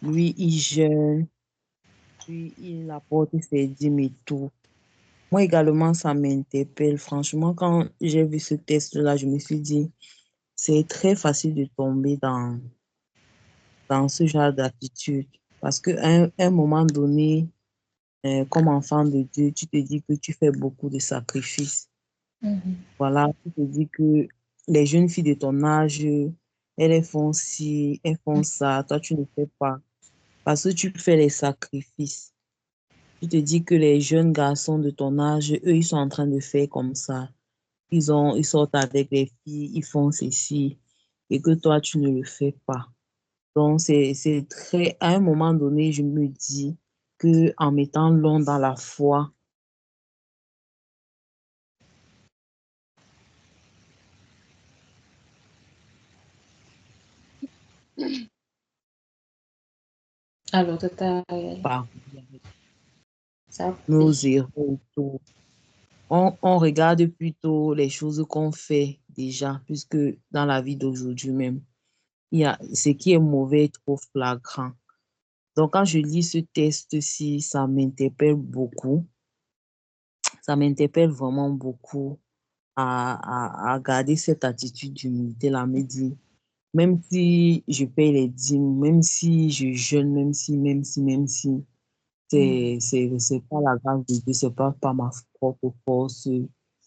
lui, il jeûne, puis il apporte ses dîmes et tout. Moi également, ça m'interpelle. Franchement, quand j'ai vu ce test-là, je me suis dit, c'est très facile de tomber dans ce genre d'attitude. Parce qu'à un moment donné, comme enfant de Dieu, tu te dis que tu fais beaucoup de sacrifices. Mhm. Voilà, tu te dis que les jeunes filles de ton âge, elles font ci, elles font ça, toi tu ne fais pas. Parce que tu fais les sacrifices. Tu te dis que les jeunes garçons de ton âge, eux, ils sont en train de faire comme ça. Ils sortent avec les filles, ils font ceci, et que toi, tu ne le fais pas. Donc, c'est très, à un moment donné, je me dis que en mettant long dans la foi, Alors, tata, par ça a nos coupé. erreurs et tout, on regarde plutôt les choses qu'on fait déjà, puisque dans la vie d'aujourd'hui même, il y a ce qui est mauvais est trop flagrant. Donc, quand je lis ce test-ci, ça m'interpelle beaucoup. Ça m'interpelle vraiment beaucoup à garder cette attitude d'humilité-là, me dire, même si je paye les dîmes, même si je jeûne, même si, Mhm. c'est pas la grâce de Dieu, c'est pas par ma propre force.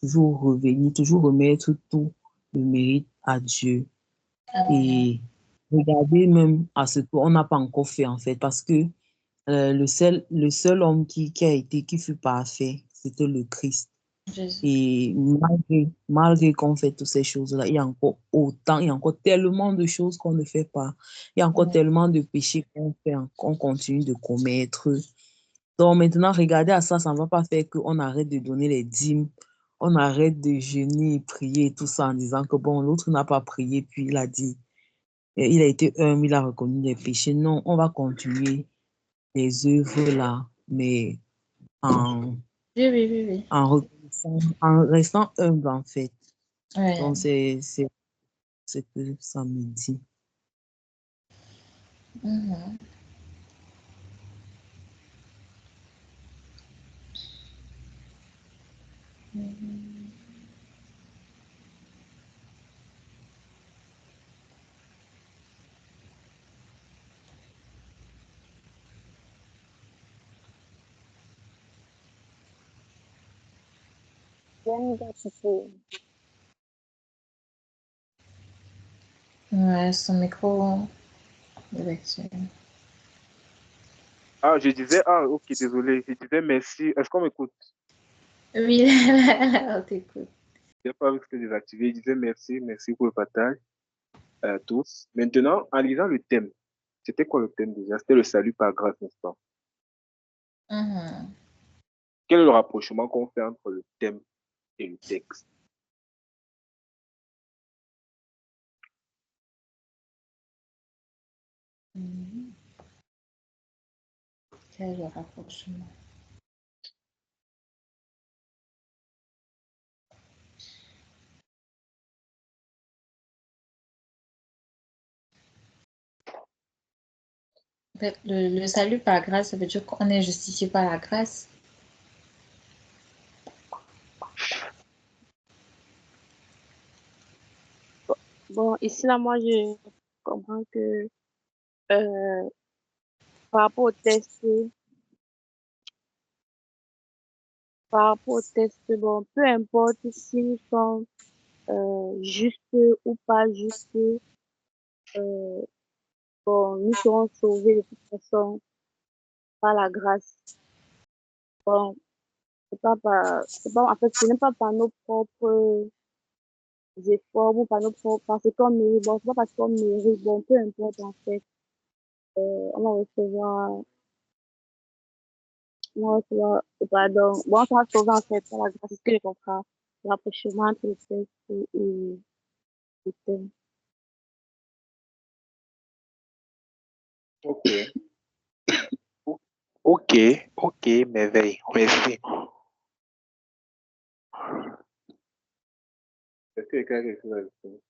Toujours revenir, toujours remettre tout le mérite à Dieu Amen. et regarder même à ce qu'on n'a pas encore fait en fait, parce que le seul homme qui fut parfait, c'était le Christ. Jésus. Et malgré qu'on fait toutes ces choses-là, il y a encore tellement de choses qu'on ne fait pas. Il y a encore Mhm. tellement de péchés qu'on continue de commettre. Donc maintenant, regarder à ça, ça ne va pas faire qu'on arrête de donner les dîmes, on arrête de jeûner et prier et tout ça en disant que bon, l'autre n'a pas prié, puis il a dit, il a été humble, il a reconnu les péchés. Non, on va continuer les œuvres là, mais en, Oui, oui, oui, oui. en restant humble en fait. Ouais. Donc, c'est ce que ça me dit. Mhm. J'aime gratitude. Ouais, son micro est activé. Ah, je disais, ah, ok, désolé. Je disais merci. Est-ce qu'on m'écoute? Oui, on t'écoute. Je n'ai pas vu que c'était désactivé. Je disais merci, merci pour le partage à tous. Maintenant, en lisant le thème, c'était quoi le thème déjà? C'était le salut par grâce, n'est-ce pas? Mhm. Quel est le rapprochement qu'on fait entre le thème et le texte? Quel est le rapprochement? En fait, le salut par grâce, ça veut dire qu'on est justifié par la grâce. Bon, ici, là, moi, je comprends que euh, par rapport au test, bon, peu importe s'ils sont justes ou pas justes, euh, bon, nous serons sauvés de toute façon par la grâce. Bon, en fait, ce n'est pas par nos propres efforts ou par nos propres, parce qu'on mérite, bon, c'est pas parce qu'on mérite, bon, peu importe, en fait, on va recevoir, pardon, bon, on sera sauvé, en fait, par la grâce, c'est ce que je comprends, le rapprochement entre le texte et le thème. Ok. Ok, ok, merveille. Merci. Est-ce que quelqu'un a quelque chose à ajouter?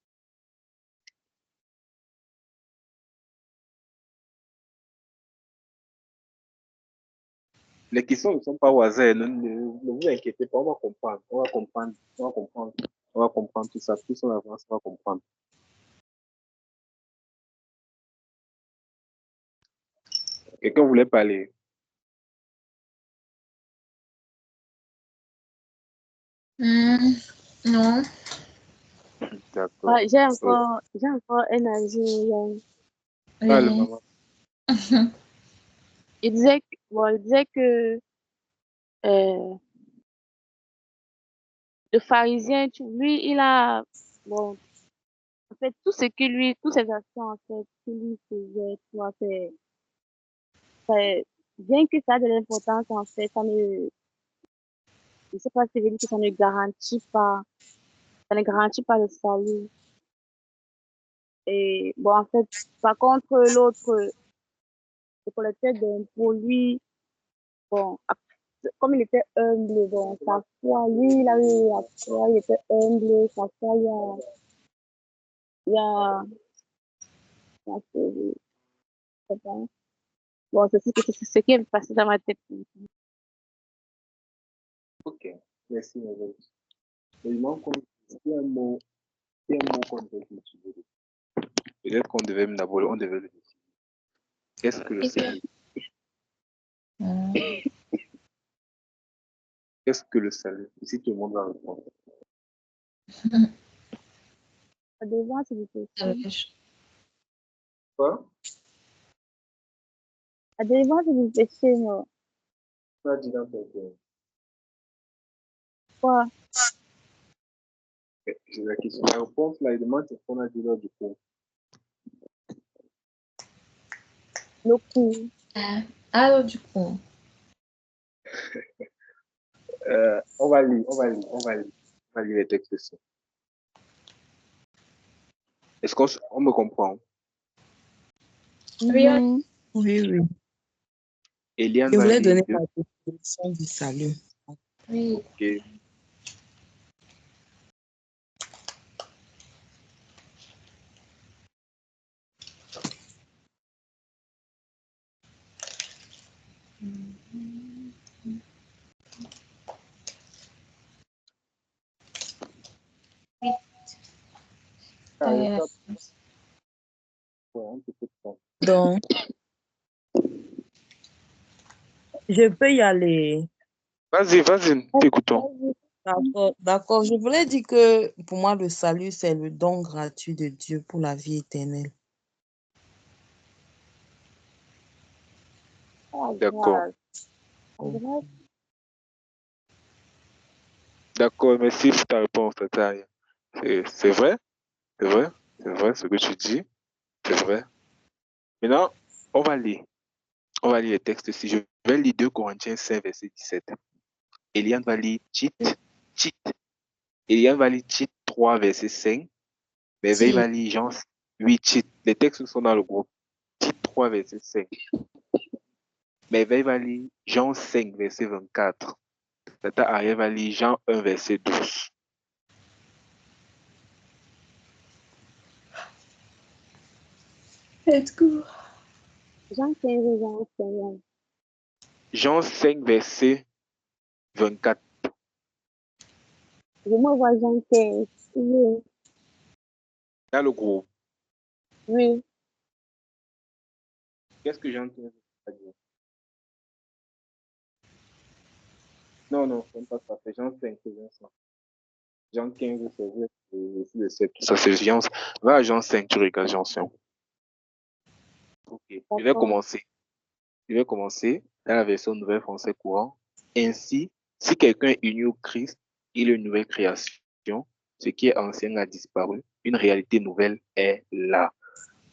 Les questions ne sont pas au hasard. Ne vous inquiétez pas, on va comprendre. On va comprendre. On va comprendre. On va comprendre tout ça. Plus on avance, on va comprendre. Quelqu'un voulait parler? Non. D'accord. Ouais, j'ai encore un avis, Yann. Parle, Oui. maman. Il disait que euh, le pharisien, lui, il a, bon, en fait, toutes ses actions, en fait, qu'il lui faisait, tu vois, bien que ça ait de l'importance, en fait, je sais pas si je veux dire que ça ne garantit pas le salut. Et bon, en fait, par contre, l'autre, le collecteur d'impôts, lui, bon, comme il était humble, bon, sa foi, lui, il a eu la foi, il était humble, sa foi, il y a, je sais pas. Bon, c'est ce qui est passé dans ma tête. Ok. Merci, maman. Mais il manque il y a un mot, il y a un mot qu'on devait utiliser. Peut-être qu'on devait même d'abord, on devait le définir. Qu'est-ce que le salut? Qu'est-ce que le salut? Ici, tout le monde va répondre. La délivrance du péché. Quoi? La délivrance du péché, non. Tu as dit dans ton cœur. Quoi? J'ai la question. La réponse, là, il demande c'est ce qu'on a dit lors du cours. Le coup. Alors, du coup, On va lire, on va lire, on va lire. On va lire les textes ici. Est-ce qu'on me comprend? oui, Mhm. Oui, oui. Eliane Je va voulais lire donner deux. la définition du salut. oui. Ok. Oui. Ah, il y a ça, ouais, un petit peu de temps. Donc, je peux y aller. Vas-y, vas-y, nous t'écoutons. D'accord, d'accord. Je voulais dire que pour moi, le salut, c'est le don gratuit de Dieu pour la vie éternelle. La D'accord. grâce. La grâce. D'accord, merci pour ta réponse, Tataï. C'est vrai, c'est vrai, c'est vrai ce que tu dis, c'est vrai. Maintenant, on va lire. On va lire les textes ici. Je vais lire 2 Corinthiens 5, verset 17. Eliane va lire Tite. Eliane va lire Tite 3, verset 5. Merveille va lire Jean 8, Tite. Les textes sont dans le groupe. Tite 3, verset 5. Merveille va lire Jean 5, verset 24. Tata Ariel va lire Jean 1, verset 12. Let's go. Jean 15 et Jean 5. Jean 5, verset 24. Je me vois Jean 15. Oui. Dans le groupe. Oui. Qu'est-ce que Jean 15 veut dire? Non, c'est pas ça. C'est Jean 5, c'est Jean 5. Jean 15, c'est le 7. Ça, c'est Jean. Va à Jean 5, tu regardes Jean 5. Ok, je vais commencer. Je vais commencer dans la version Nouvelle Français courant. Ainsi, si quelqu'un est uni au Christ, il est une nouvelle création. Ce qui est ancien a disparu. Une réalité nouvelle est là.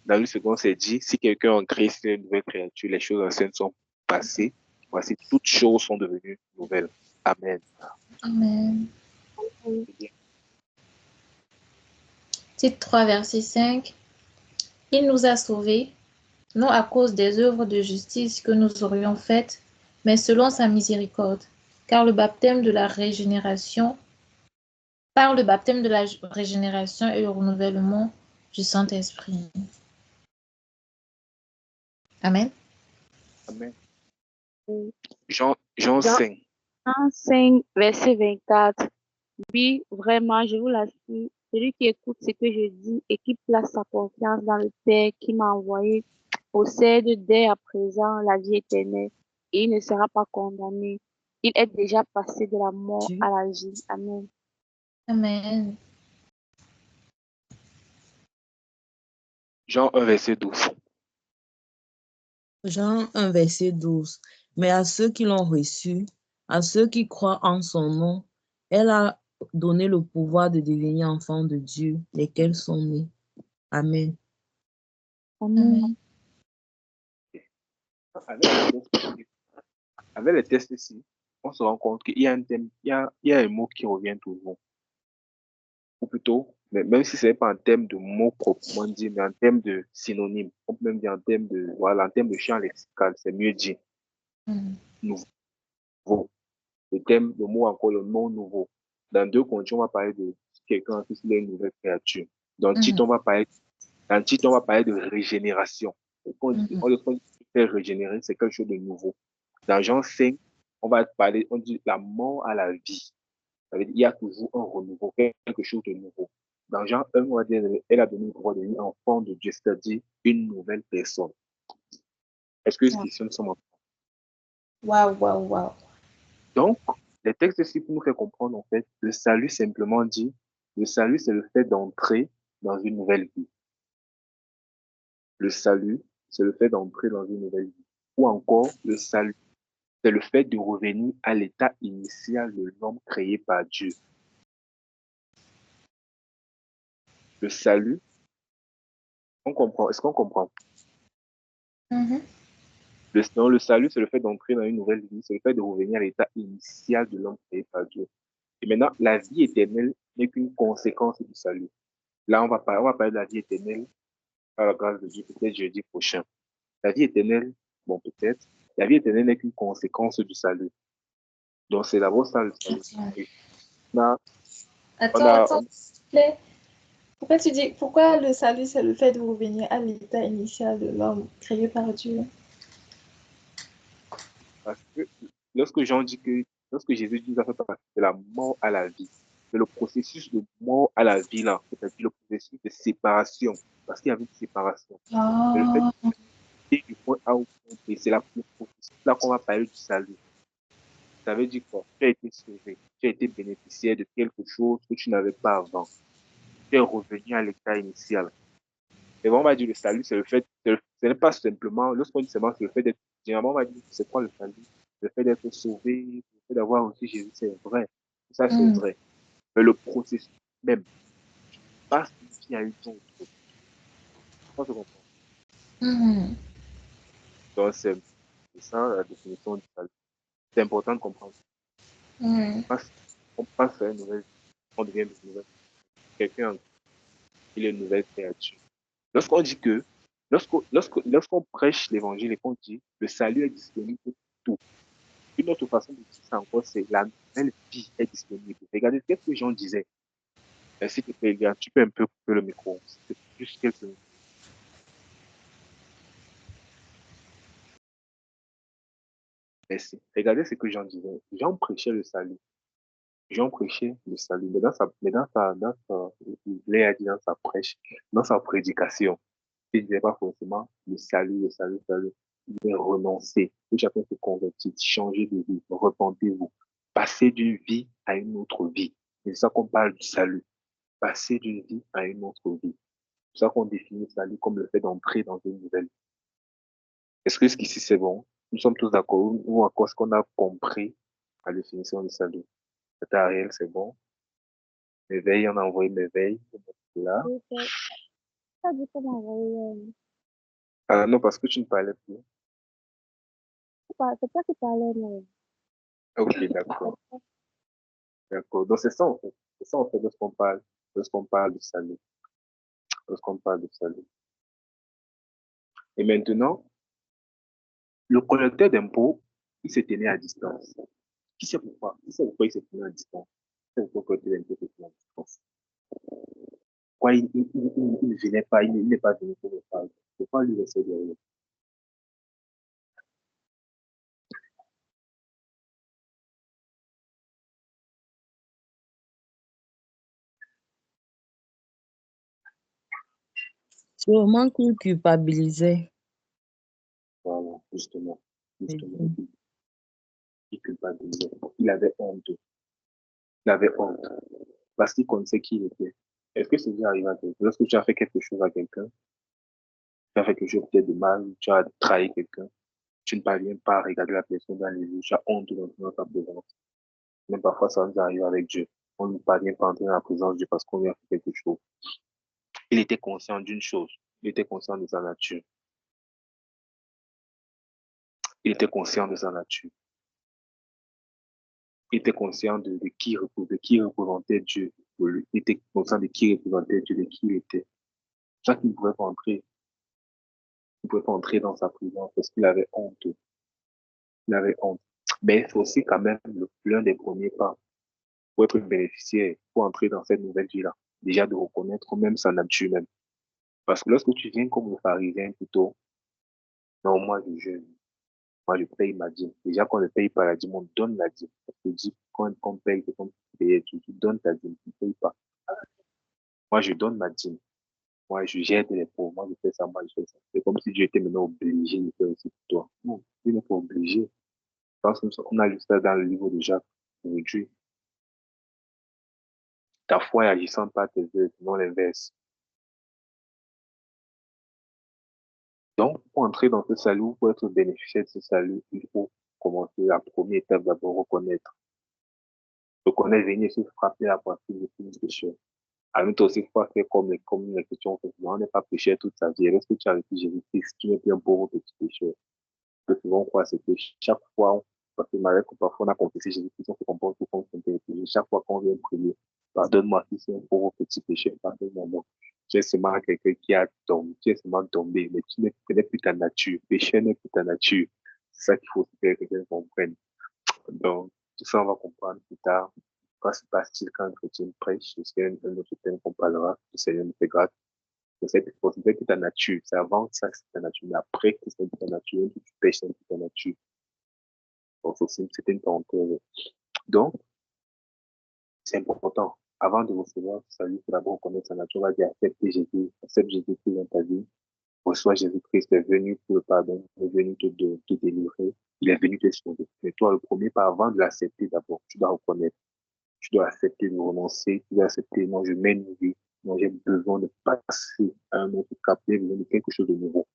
Dans le second, c'est dit, si quelqu'un est en Christ, il est une nouvelle créature. Les choses anciennes sont passées. Voici, toutes choses sont devenues nouvelles. Amen. Amen. Tite 3, verset 5. Il nous a sauvés, non à cause des œuvres de justice que nous aurions faites, mais selon sa miséricorde. Car le baptême de la régénération, par le baptême de la régénération et le renouvellement du Saint-Esprit. Amen. Amen. Oui. Jean Jean 5. 5, verset 24. Oui, vraiment, je vous l'assure, celui qui écoute ce que je dis et qui place sa confiance dans le Père qui m'a envoyé possède dès à présent la vie éternelle et il ne sera pas condamné. Il est déjà passé de la mort à la vie. Amen. Amen. Jean 1, verset 12. Jean 1, verset 12. Mais à ceux qui l'ont reçu, à ceux qui croient en son nom, elle a donné le pouvoir de devenir enfants de Dieu, lesquels sont nés. Amen. Amen. Avec les tests ici, on se rend compte qu'il y a un thème, il y a un mot qui revient toujours. Ou plutôt, même si ce n'est pas un thème de mots proprement dit, mais en thème de synonyme. On peut même dire en thème de, voilà, en thème de champ lexical, c'est mieux dit. Nouveau. Le thème, le mot encore, le nom nouveau. Dans 2 Corinthiens, on va parler de quelqu'un qui est une nouvelle créature. Dans Tite, on va parler de régénération. Quand on dit faire régénérer, c'est quelque chose de nouveau. Dans Jean 5, on va parler, on dit la mort à la vie. Ça veut dire, il y a toujours un renouveau, quelque chose de nouveau. Dans Jean 1, on va dire, elle a donné le pouvoir de devenir enfant de Dieu, c'est-à-dire une nouvelle personne. Est-ce que ces questions sont en... Waouh. Donc, les textes ici pour nous faire comprendre, en fait, le salut simplement dit, le salut, c'est le fait d'entrer dans une nouvelle vie. Le salut, c'est le fait d'entrer dans une nouvelle vie. Ou encore, le salut, c'est le fait de revenir à l'état initial de l'homme créé par Dieu. Le salut, on comprend. Est-ce qu'on comprend? Le salut, c'est le fait d'entrer dans une nouvelle vie, c'est le fait de revenir à l'état initial de l'homme créé par Dieu. Et maintenant, la vie éternelle n'est qu'une conséquence du salut. Là, on va parler de la vie éternelle par la grâce de Dieu, peut-être jeudi prochain. La vie éternelle, bon, peut-être, la vie éternelle n'est qu'une conséquence du salut. Donc, c'est d'abord ça le salut. Et Attends, s'il te plaît. Pourquoi le salut, c'est le fait de revenir à l'état initial de l'homme créé par Dieu? parce que lorsque Jésus dit ça fait partie de la mort à la vie, c'est le processus de mort à la vie là, c'est-à-dire le processus de séparation, parce qu'il y avait une séparation. C'est le fait Ah, de du point A au point B, c'est le processus là qu'on va parler du salut. Ça veut dire quoi? Tu as été sauvé, tu as été bénéficiaire de quelque chose que tu n'avais pas avant. Tu es revenu à l'état initial. Et on va dire le salut, c'est le fait, ce n'est pas simplement, lorsqu'on dit seulement, c'est le fait d'être, généralement, on va dire, c'est quoi le salut? Le fait d'être sauvé, le fait d'avoir aussi Jésus, c'est vrai. Ça, c'est vrai. Mais le processus même, passe une vie à une autre. Ça, se comprend. Donc, c'est ça la définition du salut. C'est important de comprendre. Mm. On passe à une nouvelle, on devient une nouvelle. Quelqu'un, il est une nouvelle créature. Lorsqu'on dit que, lorsqu'on prêche l'évangile et qu'on dit le salut est disponible pour tout, une autre façon de dire ça encore, c'est la nouvelle vie est disponible. Regardez, qu'est-ce que Jean disait? S'il te plaît, gars, tu peux un peu couper le micro. C'est juste quelques minutes. Merci. Regardez ce que Jean disait. Jean prêchait le salut. Jean prêchait le salut. Il l'a dit dans sa prêche, dans sa prédication. Il ne disait pas forcément le salut, le salut, le salut. Il disait renoncer. Que chacun se convertisse, changer de vie, repentez-vous. Passer d'une vie à une autre vie. C'est ça qu'on parle du salut. Passer d'une vie à une autre vie. C'est ça qu'on définit le salut comme le fait d'entrer dans une nouvelle vie. Est-ce que ce c'est bon? Nous sommes tous d'accord ou encore ce qu'on a compris à la définition du salut? C'est réel, c'est bon. L'éveil, on a envoyé l'éveil. Là. Et ça dit qu'on m'a envoyé, Ah non, parce que tu ne parlais plus. c'est pas qui parlait, mais Ok, d'accord. D'accord. Donc c'est ça en fait. C'est ça en fait lorsqu'on parle du salut. Lorsqu'on parle du salut. Et maintenant, le collecteur d'impôts, il s'est tenu à distance. Qui sait pourquoi? Qui sait pourquoi il s'est tenu à distance? Qui sait pourquoi le collecteur d'impôts s'est tenu à distance? Pourquoi il ne venait pas, il n'est pas venu pour le parler? Pourquoi lui laisser derrière? Sûrement qu'il culpabilisait. Voilà, justement. Justement, Mhm. il culpabilisait. Il avait honte. Il avait honte. Parce qu'il connaissait qui il était. Est-ce que c'est déjà arrivé à quelqu'un? Lorsque tu as fait quelque chose à quelqu'un, tu as fait quelque chose peut-être de mal, tu as trahi quelqu'un, tu ne parviens pas à regarder la personne dans les yeux, tu as honte dans ta présence. Même parfois, ça nous arrive avec Dieu. On ne parvient pas à entrer dans la présence de Dieu parce qu'on lui a fait quelque chose. Il était conscient d'une chose. Il était conscient de sa nature. Il était conscient de sa nature. Il était conscient de qui représentait Dieu pour lui. Il était conscient de qui représentait Dieu, de qui il était. Chaque qu'il ne pouvait pas entrer. Il ne pouvait pas entrer dans sa présence parce qu'il avait honte. Il avait honte. Mais il faut aussi quand même l'un des premiers pas pour être bénéficiaire, pour entrer dans cette nouvelle vie-là. Déjà de reconnaître même sa nature même. Parce que lorsque tu viens comme le pharisien plutôt, non, moi je jeûne, moi je paye ma dîme. Déjà qu'on ne paye pas la dîme, on donne la dîme. Parce que dit, quand on paye, c'est comme payer, tu donnes ta dîme, tu ne payes pas. Moi je donne ma dîme. Moi je gère les pauvres, moi je fais ça, moi je fais ça. C'est comme si Dieu était maintenant obligé de faire aussi pour toi. Non, il n'est pas obligé. Parce qu'on a lu ça dans le livre de Jacques aujourd'hui. Ta foi est agissante par tes œuvres, non l'inverse. Donc, pour entrer dans ce salut, pour être bénéficiaire de ce salut, il faut commencer la première étape d'abord reconnaître. Reconnaître, venir se frapper à partir de ses péchés. À nous aussi, il faut faire comme les questions on n'est pas péché toute sa vie. Lorsque tu as vécu Jésus-Christ, tu n'es plus un pauvre petit pécheur. Que souvent, on croit, c'est que chaque fois, parce que malgré que parfois on a confessé Jésus-Christ, on se comporte comme un péché. Chaque fois qu'on vient prier, pardonne-moi si c'est un pauvre petit péché, pardonne-moi. Tu es seulement quelqu'un qui a tombé, tu es seulement tombé, mais tu n'es plus ta nature. Péché n'est plus ta nature. C'est ça qu'il faut que quelqu'un comprenne. Donc, tout ça, on va comprendre plus tard. Quand se passe-t-il quand un chrétien prêche? C'est un autre thème qu'on parlera. Le Seigneur nous fait grâce. C'est que ta nature. C'est avant ça que c'est ta nature. Mais après que c'est ta nature, tu pêches, c'est ta nature. Donc, c'est une parenthèse. Donc, c'est important. Avant de recevoir ce salut, il faut d'abord connaître sa nature. On va dire, accepte Jésus-Christ dans ta vie. Reçois Jésus-Christ, est venu pour le pardon, il est venu te délivrer, il est venu te sauver. Mais toi, le premier pas, avant de l'accepter d'abord, tu dois reconnaître, tu dois accepter de renoncer, tu dois accepter, non, je mène une vie, non, j'ai besoin de passer à un autre cap, j'ai besoin de quelque chose de nouveau.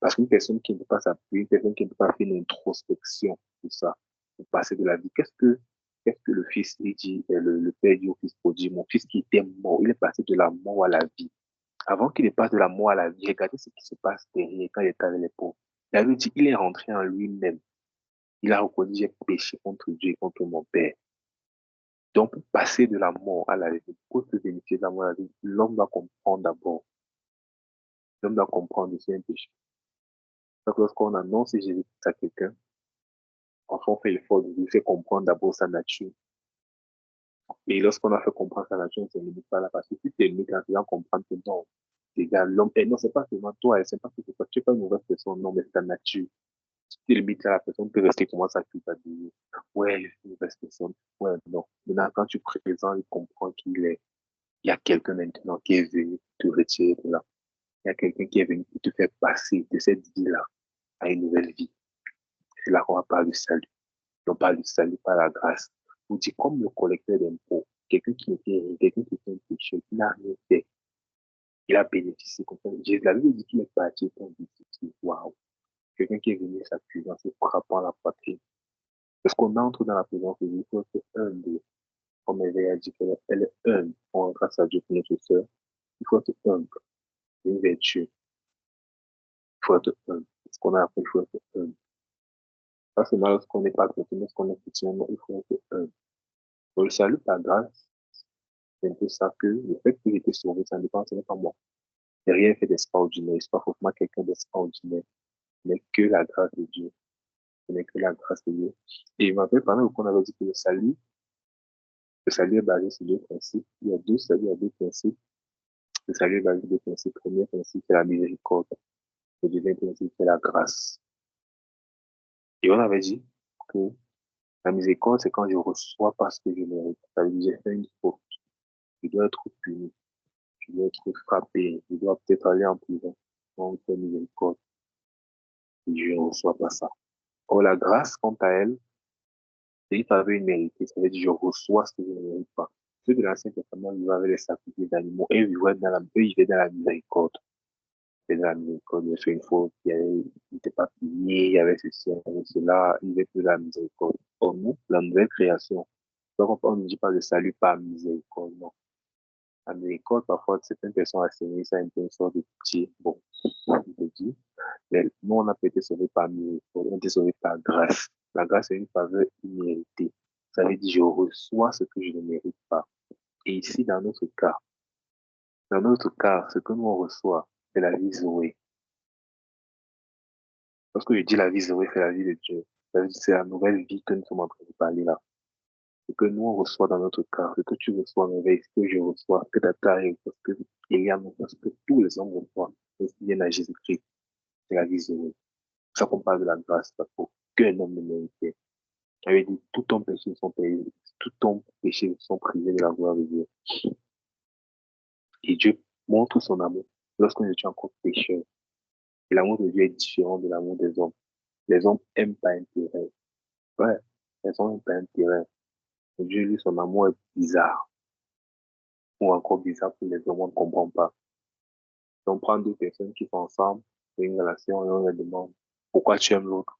Parce qu'une personne qui ne peut pas s'appuyer, une personne qui ne peut pas faire une introspection de ça, pour passer de la vie, qu'est-ce que le fils dit, le père dit au fils prodigue, mon fils qui était mort, il est passé de la mort à la vie. Avant qu'il ne passe de la mort à la vie, regardez ce qui se passe derrière quand il est avec les pauvres. David dit, il est rentré en lui-même. Il a reconnu, j'ai péché contre Dieu et contre mon Père. Donc, pour passer de la mort à la vie, pour se bénéficier de la mort à la vie, l'homme doit comprendre d'abord. L'homme doit comprendre que c'est un péché. Donc, lorsqu'on annonce Jésus à quelqu'un, enfin, on fait l'effort de lui faire comprendre d'abord sa nature. Et lorsqu'on a fait comprendre sa nature, on ne se limite pas là. Parce que si tu es limite là, tu vas comprendre que non, c'est gars, l'homme, et non, c'est pas seulement toi, c'est pas que c'est toi, tu n'es pas une mauvaise personne, non, mais c'est ta nature. Si tu limites là, la personne peut rester commencer à culpabiliser. Ouais, je suis une mauvaise personne. Ouais, non. Maintenant, quand tu présentes, il comprend il y a quelqu'un maintenant qui est venu te retirer de là. Il y a quelqu'un qui est venu te faire passer de cette vie-là à une nouvelle vie. C'est là qu'on va parler du salut. On parle du salut par la grâce. On dit comme le collecteur d'impôts, quelqu'un qui était rien, quelqu'un qui était un péché, qui n'a rien fait. Il a bénéficié comme ça. Jésus, la Bible dit qu'il est parti pour bénéficier. Waouh! Quelqu'un qui est venu s'appuyer dans ses frappant la poitrine. Parce qu'on entre dans la présence de Dieu, il faut être humble. Comme Éveil a dit qu'elle est humble. On grâce à Dieu pour notre sœur. Il faut être humble. C'est une vertu. Il faut être humble. Ce qu'on a appris, il faut être humble. Pas seulement lorsqu'on n'est pas chrétien, lorsqu'on est chrétien, il faut être humble. Pour le salut par grâce, c'est un peu ça que le fait que j'ai été sauvé, ça dépend, ce n'est pas moi. Je n'ai rien fait d'extraordinaire. Je suis pas forcément quelqu'un d'extraordinaire. Ce n'est que la grâce de Dieu. Ce n'est que la grâce de Dieu. Et je m'appelle pendant qu'on avait dit que le salut est basé sur deux principes. Il y a deux saluts, il y a deux principes. Le salut est basé sur deux principes. Le premier principe, c'est la miséricorde. Le deuxième principe, c'est la grâce. Et on avait dit que la miséricorde, c'est quand je reçois parce que je mérite. Ça veut dire, j'ai fait une faute. Je dois être puni. Je dois être frappé. Je dois peut-être aller en prison. On fait miséricorde. Et je ne reçois pas ça. Or, la grâce, quant à elle, c'est une faveur imméritée. Ça veut dire, je reçois ce que je ne mérite pas. Ceux de l'Ancien Testament vivaient avec les sacrifices d'animaux et eux, ils vivaient dans la miséricorde. Ils vivaient dans la miséricorde. Il a fait une faute, il n'était pas puni, il y avait ceci, il y avait cela, il vivaient plus dans la miséricorde. Or, nous, la nouvelle création, donc on ne dit pas le salut par miséricorde, non. La miséricorde, parfois, certaines personnes assimilent ça à une sorte de pitié. Bon, je te dis. Mais nous, on a pas été sauvés par miséricorde, on a été sauvés par grâce. La grâce est une faveur imméritée. Ça veut dire, je reçois ce que je ne mérite pas. Et ici, dans notre cas, ce que nous on reçoit, c'est la vie Zoé. Lorsque je dis la vie Zoé, c'est la vie de Dieu. Ça veut dire, c'est la nouvelle vie que nous sommes en train de parler là. Ce que nous on reçoit dans notre cas, ce que tu reçois en éveil, ce que je reçois, que Tata reçoit, ce que Eliane reçoit, ce que tous les hommes reçoivent, aussi bien à Jésus-Christ, c'est la vie Zoé. C'est ça qu'on parle de la grâce, parce qu'aucun homme ne méritait. Il avait dit, tout ton péché sont payés, tout ton péché sont privés de la gloire de Dieu. Et Dieu montre son amour lorsque nous étions encore pécheurs. Et l'amour de Dieu est différent de l'amour des hommes. Les hommes aiment pas intérêt. Ouais, les hommes n'aiment pas intérêt. Mais Dieu, lui, son amour est bizarre. Ou encore bizarre pour les hommes, on ne comprend pas. Si on prend deux personnes qui sont ensemble, c'est une relation, et on leur demande pourquoi tu aimes l'autre.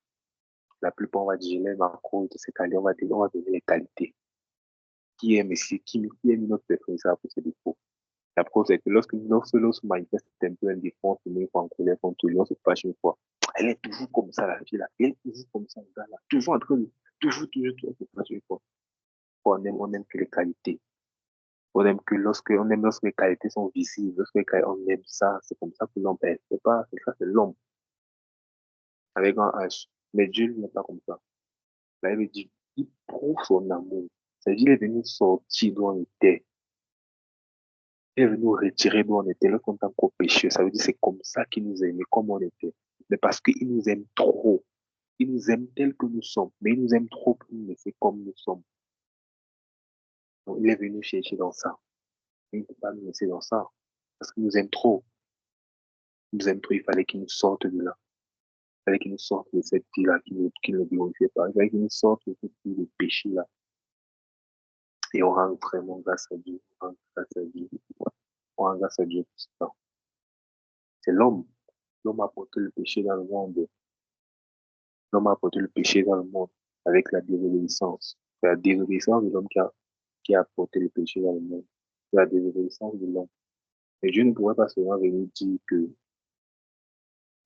La plupart, on va dire, je l'aime en cause de ses qualités, on va donner les qualités. Qui aime ici, qui aime une autre personne, ça pour ses défauts. La preuve, c'est que lorsque manifeste un peu un défaut, on se met en colère contre lui, on se fâche une fois. Elle est toujours comme ça, la fille là. Elle est toujours comme ça, le gars là. Toujours en train de, toujours, on se fâche une fois. On aime que les qualités. On aime lorsque les qualités sont visibles, on aime ça, c'est comme ça que l'homme est. C'est pas, c'est ça, c'est l'homme, avec un H. Mais Dieu, lui, n'est pas comme ça. Là, il veut dire, il prouve son amour. C'est-à-dire, il est venu sortir d'où on était. Il est venu nous retirer d'où on était, lorsqu'on était encore pécheux. Ça veut dire, c'est comme ça qu'il nous aimait, comme on était. Mais parce qu'il nous aime trop. Il nous aime tel que nous sommes. Mais il nous aime trop pour nous laisser comme nous sommes. Donc, il est venu chercher dans ça. Il ne peut pas nous laisser dans ça. Parce qu'il nous aime trop. Il nous aime trop. Il fallait qu'il nous sorte de là. Il fallait qu'il nous sorte de cette vie-là qui ne glorifiait pas. Il fallait qu'il nous sorte de cette vie de péché-là. Et on rend vraiment grâce à Dieu. On rend grâce à Dieu. On rend grâce à Dieu pour ça. C'est l'homme. L'homme a porté le péché dans le monde. L'homme a apporté le péché dans le monde avec la désobéissance. C'est la désobéissance de l'homme qui a apporté le péché dans le monde. C'est la désobéissance de l'homme. Et Dieu ne pourrait pas seulement venir dire que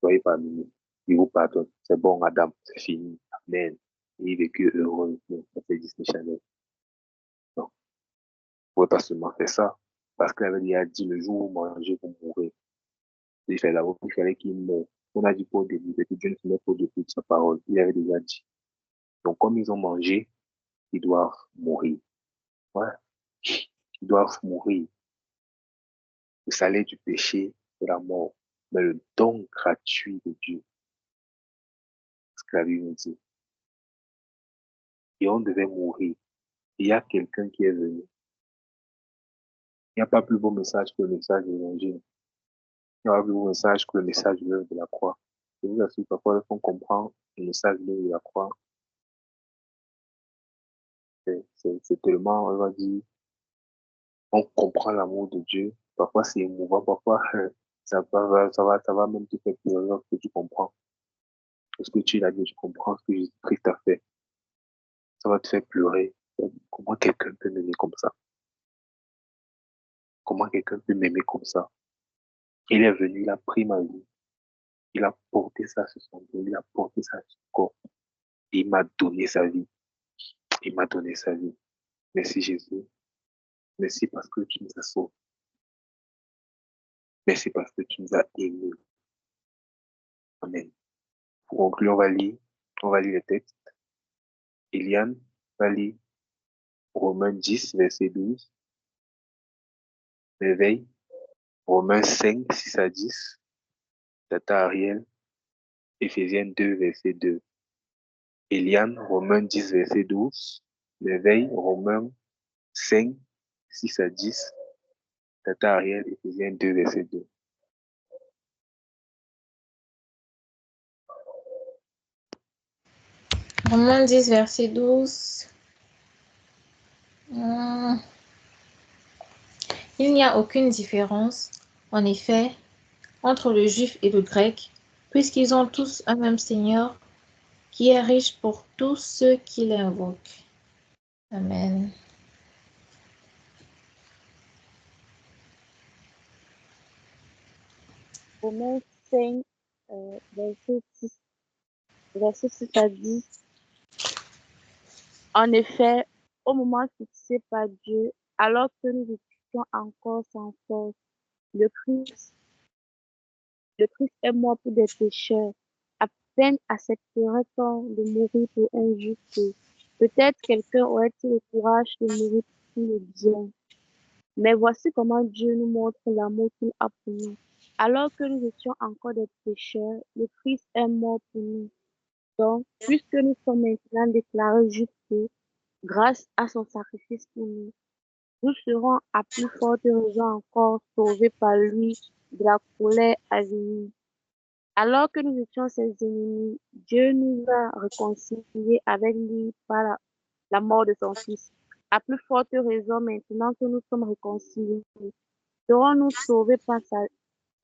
soyez pardonnés, il vous pardonne. C'est bon, Adam, c'est fini. Amen. Et il vécut heureux. Non, ça fait Disney Channel. Non. pouvait pas seulement faire ça. Parce qu'il avait déjà dit le jour où vous mangez, vous mourrez. Il fallait qu'il meure. On a dit pour au début que Dieu ne se met pas au-dessus de sa parole. Il avait déjà dit. Donc, comme ils ont mangé, ils doivent mourir. Ouais. Ils doivent mourir. Le salaire du péché, c'est la mort. Mais le don gratuit de Dieu, ce que la Bible nous dit. Et on devait mourir. Il y a quelqu'un qui est venu. Il n'y a pas plus beau message que le message de l'Évangile. Il n'y a pas plus beau message que le message de l'œuvre de la croix. Je vous assure, parfois, lorsqu'on comprend le message de l'œuvre de la croix, c'est tellement, on va dire, on comprend l'amour de Dieu. Parfois, c'est émouvant. Parfois, ça va même te faire pleurer lorsque tu comprends. Parce que tu l'as dit, tu comprends ce que Jésus-Christ a fait. Ça va te faire pleurer. Comment quelqu'un peut m'aimer comme ça? Comment quelqu'un peut m'aimer comme ça? Il est venu, il a pris ma vie. Il a porté ça sur son dos, il a porté ça sur son corps. Et il m'a donné sa vie. Il m'a donné sa vie. Merci Jésus. Merci parce que tu nous as sauvés. Merci parce que tu nous as aimés. Amen. Pour conclure, on va lire le texte. Eliane va lire Romains 10, verset 12. Réveil. Romains 5, 6 à 10. Tata Ariel, Éphésiens 2, verset 2. Eliane, Romains 10, verset 12. Réveil, Romains 5, 6 à 10. Tata Ariel, Éphésiens 2, verset 2. Romains 10, verset 12. Il n'y a aucune différence, en effet, entre le juif et le grec, puisqu'ils ont tous un même Seigneur, qui est riche pour tous ceux qui l'invoquent. Amen. Romains 5, verset 6 à 10. En effet, au moment fixé par Dieu, alors que nous étions encore sans force, le Christ, le Christ est mort pour des pécheurs. À peine accepterait-on de mourir pour un juste. Peut-être quelqu'un aurait-il le courage de mourir pour le bien. Mais voici comment Dieu nous montre l'amour qu'il a pour nous. Alors que nous étions encore des pécheurs, le Christ est mort pour nous. Donc, puisque nous sommes maintenant déclarés justes grâce à son sacrifice pour nous, nous serons à plus forte raison encore sauvés par lui de la colère à venir. Alors que nous étions ses ennemis, Dieu nous a réconciliés avec lui par la mort de son Fils. À plus forte raison, maintenant que nous sommes réconciliés, serons-nous sauvés par sa,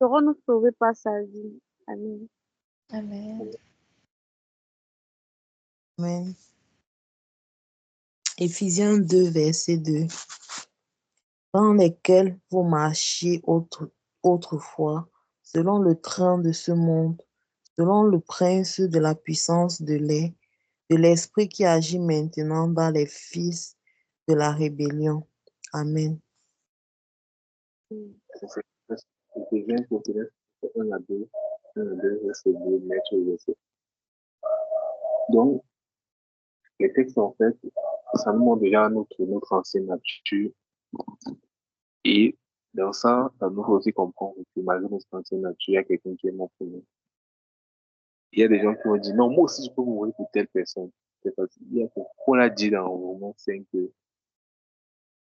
serons-nous sauvés par sa vie. Amen. Amen. Amen. Éphésiens 2, verset 2. Dans lesquels vous marchiez autrefois, selon le train de ce monde, selon le prince de la puissance de l'esprit qui agit maintenant dans les fils de la rébellion. Amen. Éphésiens, pour te laisser 1 à 2, 1 à 2, verset 2, maître verset. Donc, les textes, en fait, ça nous montre déjà notre ancienne nature. Et dans ça nous faut aussi comprendre que malgré notre ancienne nature, il y a quelqu'un qui est mort pour nous. Il y a des gens qui vont dire, non, moi aussi, je peux mourir pour telle personne. C'est parce qu'il y a on a dit dans Romains 5 que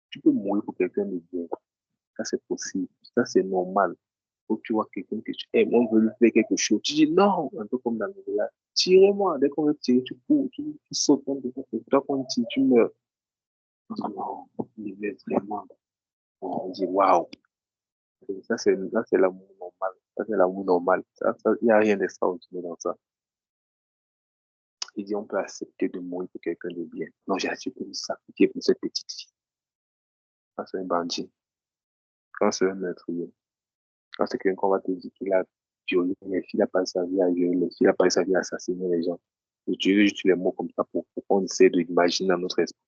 tu peux mourir pour quelqu'un de bien. Ça, c'est possible. Ça, c'est normal. Faut que tu vois quelqu'un que tu aimes, on veut lui faire quelque chose. Tu dis non, un peu comme dans le village. Tirez-moi. Dès qu'on veut tirer, tu cours, tu sautes. Toi, quand tu tire, tu meurs. On dit non, il est vraiment. On dit waouh. Ça, c'est l'amour normal. Ça, c'est l'amour normal. Il n'y a rien d'extraordinaire dans ça. Il dit, on peut accepter de mourir pour quelqu'un de bien. Non, j'ai accepté de me sacrifier pour cette petite fille. Quand c'est un bandit, quand c'est un meurtrier, quand c'est quelqu'un qu'on va te dire qu'il a violé les filles, il n'a pas sa vie à violer les filles, il n'a pas sa vie à assassiner les gens. Et tu veux juste les mots comme ça pour qu'on essaie de l'imaginer dans notre esprit.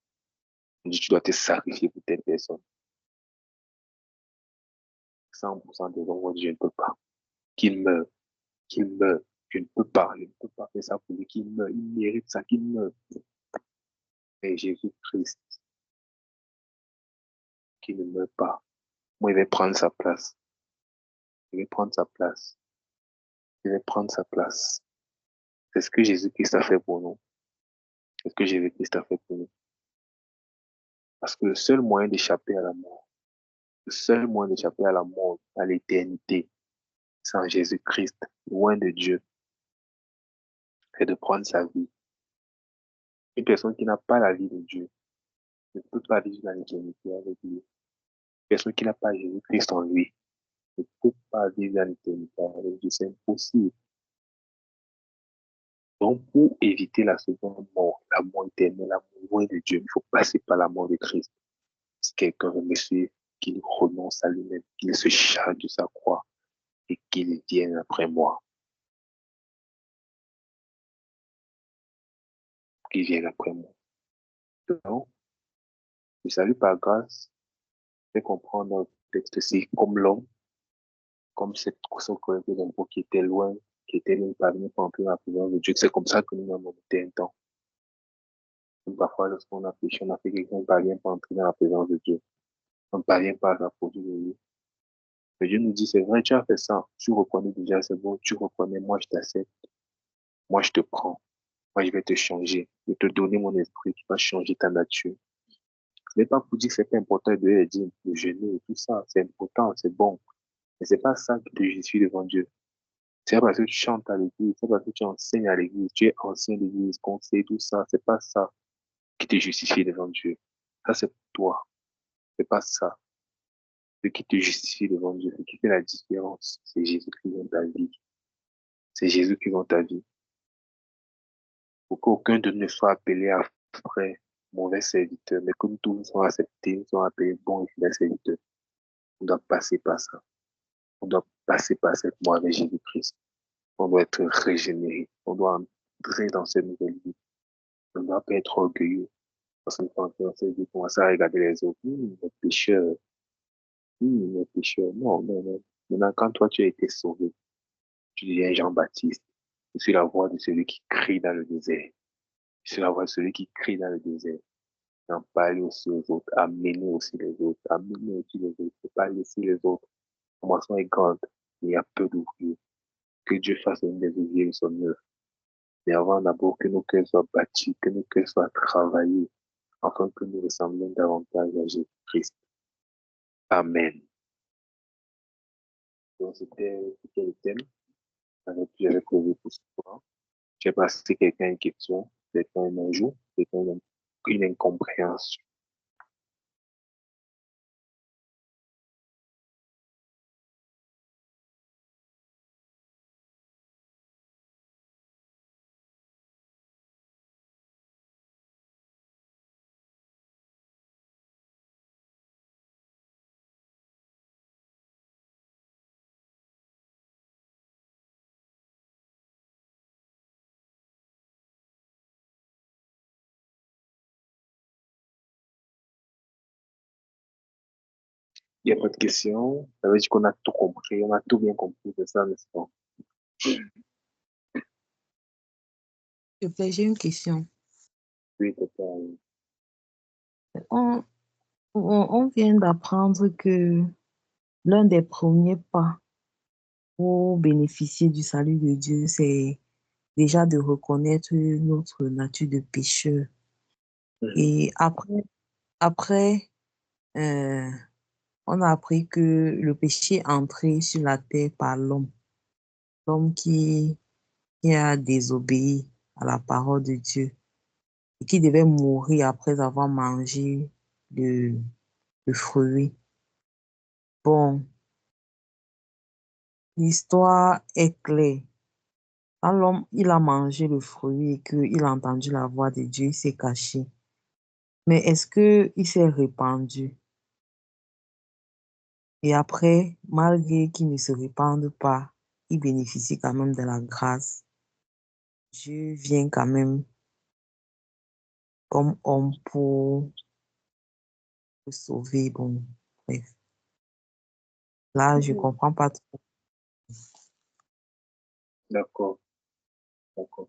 On dit, tu dois te sacrifier pour telle personne. 100% des hommes vont dire, je ne peux pas. Qu'il meure, qu'il meure. Je ne peux pas, je ne peux pas faire ça pour lui, qu'il meure. Il mérite ça, qu'il meure. Mais Jésus-Christ, qui ne meurt pas, moi, il va prendre sa place. Il va prendre sa place. Il va prendre sa place. C'est ce que Jésus-Christ a fait pour nous. C'est ce que Jésus-Christ a fait pour nous. Parce que le seul moyen d'échapper à la mort, le seul moyen d'échapper à la mort, à l'éternité, sans Jésus-Christ, loin de Dieu, c'est de prendre sa vie. Une personne qui n'a pas la vie de Dieu ne peut pas vivre dans l'éternité avec lui. Une personne qui n'a pas Jésus-Christ en lui ne peut pas vivre dans l'éternité avec Dieu. C'est impossible. Donc, pour éviter la seconde mort, la mort éternelle, la mort loin de Dieu, il faut passer par la mort de Christ. Si quelqu'un veut me suivre, qu'il renonce à lui-même, qu'il se charge de sa croix et qu'il vienne après moi. Qu'il vienne après moi. Donc, le salut par grâce, fait comprendre dans le texte-ci comme l'homme, comme cette collègue d'impôt qui était loin, qui était même parvenu pour entrer dans la présence de Dieu. C'est comme ça que nous avons été un temps. Donc, parfois, lorsqu'on a péché, on a fait quelqu'un parvient pour entrer dans la présence de Dieu. On ne parvient pas à s'approcher de lui. Mais Dieu nous dit, c'est vrai, tu as fait ça. Tu reconnais déjà, c'est bon, tu reconnais, moi je t'accepte, moi je te prends, moi je vais te changer, je vais te donner mon esprit qui va changer ta nature. Ce n'est pas pour dire que c'est pas important de dire, de jeûner et tout ça, c'est important, c'est bon. Mais c'est pas ça qui te justifie devant Dieu. C'est pas parce que tu chantes à l'église, c'est pas parce que tu enseignes à l'église, tu es ancien d'église, conseiller, tout ça, c'est pas ça qui te justifie devant Dieu. Ça, c'est pour toi. C'est pas ça. Ce qui te justifie devant Dieu, ce qui fait la différence, c'est Jésus-Christ dans ta vie. C'est Jésus-Christ dans ta vie. Pour qu'aucun de nous ne soit appelé à frère, mauvais serviteur, mais que nous tous soyons acceptés, nous soyons appelés bons et fidèles serviteurs. On doit passer par ça. On doit passer par cette mort avec Jésus-Christ. On doit être régénéré. On doit entrer dans cette nouvelle vie. On ne doit pas être orgueilleux. Parce qu'on peut entrer dans cette vie, commencer à regarder les autres. Les pécheurs. Les pécheurs. Non, non, non. Maintenant, quand toi, tu as été sauvé, tu deviens Jean-Baptiste. Je suis la voix de celui qui crie dans le désert. Je suis la voix de celui qui crie dans le désert. En parler aussi aux autres, amener aussi les autres, amener aussi les autres, ne pas laisser les autres. Le commencement est grande, il y a peu d'ouvriers. Que Dieu fasse une des ouvriers son œuvre. Mais avant d'abord que nos cœurs soient bâtis, que nos cœurs soient travaillés, afin que nous ressemblions davantage à Jésus-Christ. Amen. Donc c'était le thème avec que j'avais posé pour ce soir. Je sais pas si quelqu'un a une question, quelqu'un a un ajout, quelqu'un a une incompréhension. Il n'y a pas de question. Ça veut dire qu'on a tout compris, on a tout bien compris, c'est ça, n'est-ce pas? S'il te plaît, j'ai une question. Oui, total. On, on vient d'apprendre que l'un des premiers pas pour bénéficier du salut de Dieu, c'est déjà de reconnaître notre nature de pécheur. Mhm. Et après euh, on a appris que le péché est entré sur la terre par l'homme, l'homme qui a désobéi à la parole de Dieu et qui devait mourir après avoir mangé le, le fruit. Bon, l'histoire est claire. Quand l'homme, il a mangé le fruit et qu'il a entendu la voix de Dieu, il s'est caché. Mais est-ce qu'il s'est répandu? Et après, malgré qu'il ne se répande pas, il bénéficie quand même de la grâce. Dieu vient quand même comme homme pour le sauver. Bon, bref. Là, je Mhm. comprends pas trop. D'accord, d'accord.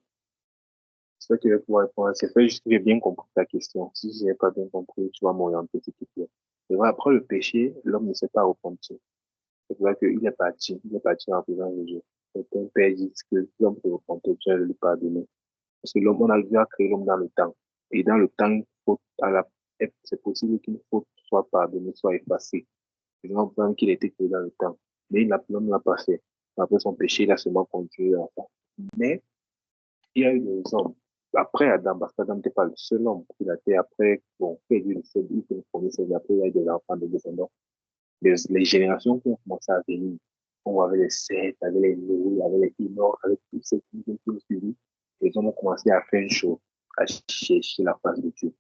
C'est ça que je vais pouvoir répondre. C'est fait juste que j'ai bien compris ta question. Si je n'ai pas bien compris, tu vas m'orienter s'il te plaît. Et voilà, après le péché, l'homme ne s'est pas repenti. C'est pour ça il est parti en présence de Dieu. Certains pères disent que l'homme se repentait, Dieu allait lui pardonner. Parce que l'homme, on a déjà créé l'homme dans le temps. Et dans le temps, une faute c'est possible qu'une faute soit pardonnée, soit effacée. C'est exemple qu'il a été créé dans le temps. Mais l'homme ne l'a pas fait. Après son péché, il a seulement continué à faire. Mais il y a eu des hommes. Après Adam, parce qu'Adam n'était pas le seul homme. Il a été après, bon, il a eu le seul, il a premier seul, après, il y a eu des enfants, des descendants. Les générations qui ont commencé à venir, on avait les Seth, avec les Noé, avec les Enoch, avec tous ceux qui ont suivi, les hommes ont commencé à faire une chose, à chercher la face de Dieu.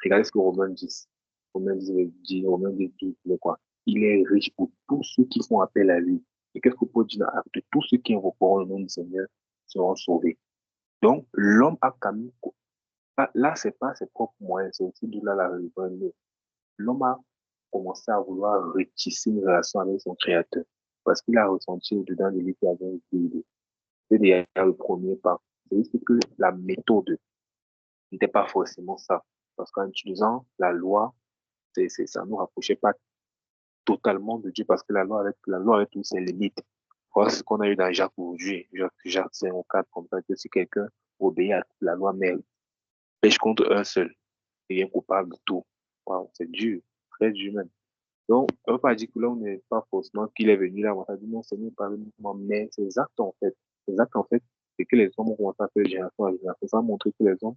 Regardez ce que Romains 10, Romains 10 dit, mais quoi? Il est riche pour tous ceux qui font appel à lui. Et qu'est-ce que Paul dit dans Actes? Tous ceux qui invoqueront le nom du Seigneur seront sauvés. Donc, l'homme a quand même, là, c'est pas ses propres moyens, c'est aussi de là la religion. L'homme a commencé à vouloir retisser une relation avec son créateur. Parce qu'il a ressenti au-dedans de lui qu'il y avait un vide. C'est déjà le premier pas. C'est juste que la méthode n'était pas forcément ça. Parce qu'en utilisant la loi, ça ne nous rapprochait pas totalement de Dieu parce que la loi avec toutes ses limites. Voilà ce qu'on a eu dans Jacques aujourd'hui. Jacques 5 ou 4, comme ça, que si quelqu'un obéit à la loi, mais pêche contre un seul, il est coupable de tout. Wow, c'est dur, très dur même. Donc, on ne peut pas dire que l'homme n'est pas forcément qu'il est venu là, on va dire non, c'est nous, pardonne-moi, mais ces actes en fait, ces actes en fait, c'est que les hommes ont commencé à faire de génération en génération. Ça a montré que les hommes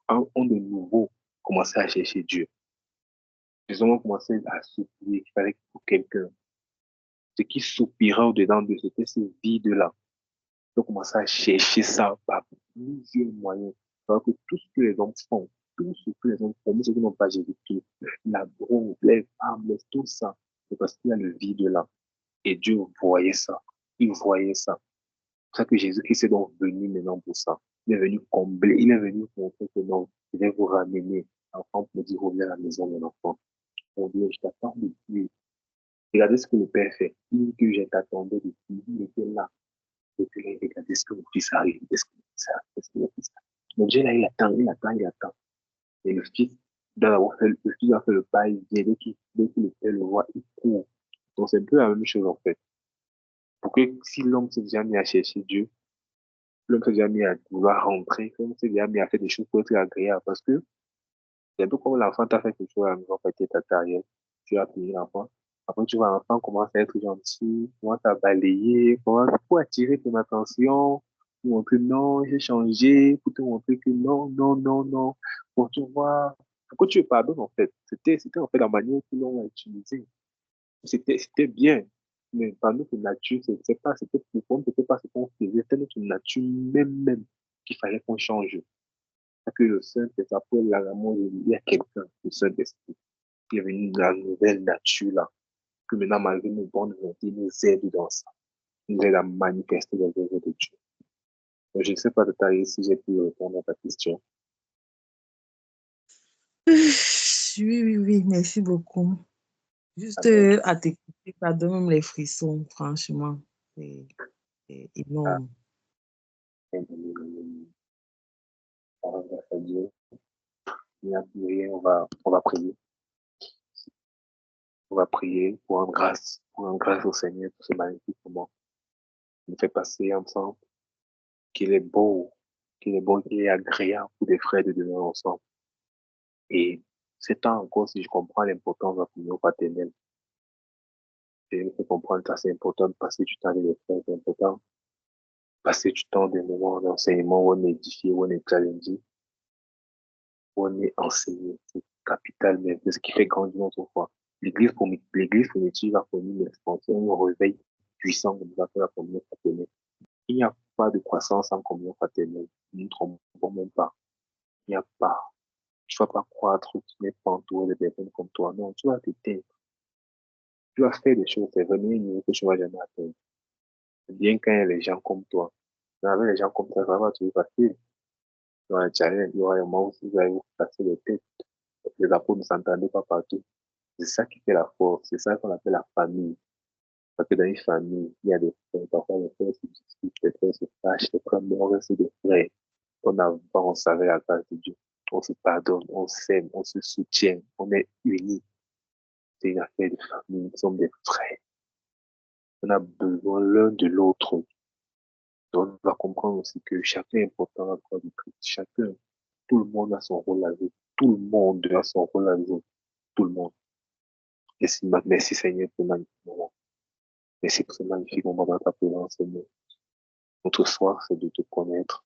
ont de nouveau commencé à chercher Dieu. Les hommes ont commencé à soupirer qu'il fallait pour quelqu'un. Ce qui soupirait au-dedans de c'était ce vide-là. Ils ont commencé à chercher ça par plusieurs moyens. Alors que tout ce que les hommes font, tout ce que les hommes font, même ceux qui n'ont pas Jésus-Christ, la drogue, les femmes, tout ça, c'est parce qu'il y a le vide là. Et Dieu voyait ça. Il voyait ça. C'est pour ça que Jésus-Christ est donc venu maintenant pour ça. Il est venu combler, il est venu montrer que non, je vais vous ramener. L'enfant me dit, reviens à la maison, mon enfant. Reviens, je t'attends depuis. Regardez ce que le Père fait. Il dit que je t'attendais depuis. Il était là. Et puis là, il regarde, est-ce que mon fils arrive? Est-ce que mon fils arrive? Est-ce que mon fils arrive? Mais Dieu, là, il attend, il attend, il attend. Et le fils, le fils a fait le pas, il vient, dès qu'il le fait le voit, il court. Donc, c'est un peu la même chose, en fait. Pour que si l'homme s'est déjà mis à chercher Dieu, l'homme s'est déjà mis à vouloir rentrer, l'homme s'est déjà mis à faire des choses pour être agréable. Parce que c'est un peu comme l'enfant t'a fait quelque chose à la maison, fait ta carrière, tu as payé l'enfant. Après, tu vois l'enfant commence à être gentil, commence à balayer, commence pour attirer ton attention, pour montrer non, j'ai changé, pour te montrer que non, non, non, non. Pour tu vois, pourquoi tu le pardonnes en fait? C'était en fait la manière que l'on a utilisée. C'était bien. Mais par notre nature, c'était profond, c'était pas ce qu'on faisait, c'était notre nature même qu'il fallait qu'on change. Parce que le Saint-Esprit, après l'amour, il y a quelqu'un, le Saint-Esprit, qui est venu de la nouvelle nature là, que maintenant, malgré nos bonnes volontés, nous aide dans ça, nous aide à manifester les œuvres de Dieu. Donc, je ne sais pas de ta si j'ai pu répondre à ta question. Oui, oui, oui, merci beaucoup. Juste Amen. à t'écouter, ça donne même les frissons, franchement. C'est énorme. Amen. On va grâce à Dieu. Il n'y a plus rien, on va prier. On va prier pour rendre grâce au Seigneur pour ce magnifique moment. On fait passer ensemble qu'il est beau, qu'il est agréable pour des frères de demeurer ensemble. Et c'est temps encore, si je comprends l'importance de la communion fraternelle, je peux comprendre ça, c'est important de passer du temps avec les frères, c'est important. Passer du temps des moments d'enseignement où on est édifié, où on est challengé, où on est enseigné. C'est capital, mais c'est ce qui fait grandir notre foi. L'église primitive a connu une expansion, un réveil puissant de la communion fraternelle. Il n'y a pas de croissance en communion fraternelle. Nous ne trompons même pas. Il n'y a pas. Tu ne vas pas croître, tu n'es pas entouré de personnes comme toi. Non, tu vas t'éteindre. Tu vas faire des choses, c'est vraiment un niveau que tu ne vas jamais atteindre. Bien quand il y a les gens comme toi. Mais avec les gens comme ça, ça va toujours facile. Il y aura un challenge, il y aura un moment où vous allez vous casser les têtes. Les apôtres ne s'entendaient pas partout. C'est ça qui fait la force. C'est ça qu'on appelle la famille. Parce que dans une famille, il y a des frères. Parfois, les frères se disputent, les frères se fâchent, les frères meurent, c'est des frères. On avance avec la grâce de Dieu. On se pardonne, on s'aime, on se soutient, on est unis. C'est une affaire de famille. Nous sommes des frères. On a besoin l'un de l'autre. Donc, on va comprendre aussi que chacun est important dans le corps de Christ. Chacun, tout le monde a son rôle à jouer. Tout le monde a son rôle à jouer. Tout le monde. Merci Seigneur pour ce magnifique moment. Merci pour ce magnifique moment dans ta présence, Seigneur. Notre soif, c'est de te connaître.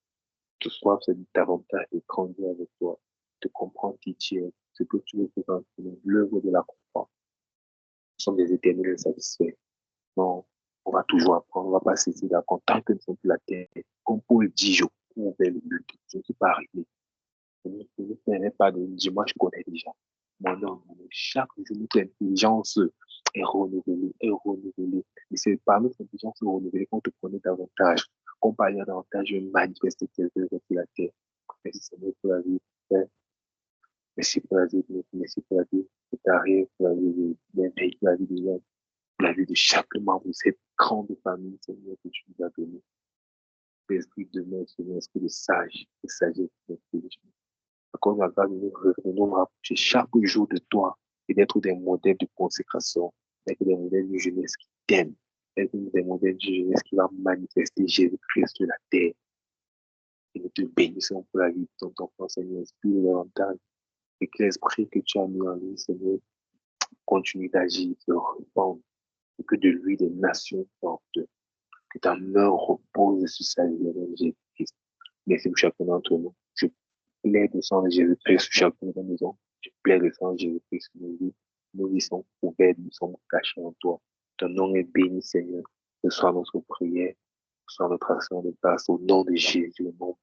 Notre soif, c'est davantage de grandir avec toi, de comprendre qui tu es, ce que tu veux présenter, l'œuvre de la croix. Nous sommes des éternels insatisfaits. Non, on va toujours apprendre, on va pas cesser d'apprendre tant que nous sommes sur la terre. Comme Paul dit, je cours vers le but. Je ne suis pas arrivé. Je ne fais pas de dire, moi, je connais déjà. Moi, non, chaque jour, notre intelligence est renouvelée, est renouvelée. Et c'est par notre intelligence renouvelée qu'on te connaît davantage, qu'on parle davantage, je manifeste tes œuvres sur la terre. Merci Seigneur pour la vie. Merci pour la vie de merci pour la vie de Tariq, pour la vie de Benveille, pour la vie de l'homme, pour la vie de chaque membre de cette grande famille, Seigneur, que tu nous as donné. L'esprit de mort, Seigneur, esprit de sage, de sagesse, d'intelligence. Encore nous grâce de nous revenons nous rapprocher chaque jour de toi et d'être des modèles de consécration, d'être des modèles de jeunesse qui t'aiment, d'être des modèles de jeunesse qui va manifester Jésus-Christ sur la terre. Et nous te bénissons pour la vie de ton enfant, Seigneur, esprit de davantage. Et que l'esprit que tu as mis en lui, Seigneur, continue d'agir, de répandre, et que de lui des nations sortent, que ta main repose sur sa vie, Jésus-Christ. Merci pour chacun d'entre nous. Je plaide le sang de Jésus-Christ sur chacun de nos maisons. Je plaide le sang de Jésus-Christ sur nos vies. Nos vies sont couvertes, nous sommes cachés en toi. Ton nom est béni, Seigneur. Ce soit notre prière, ce soit notre action de grâce au nom de Jésus, le nom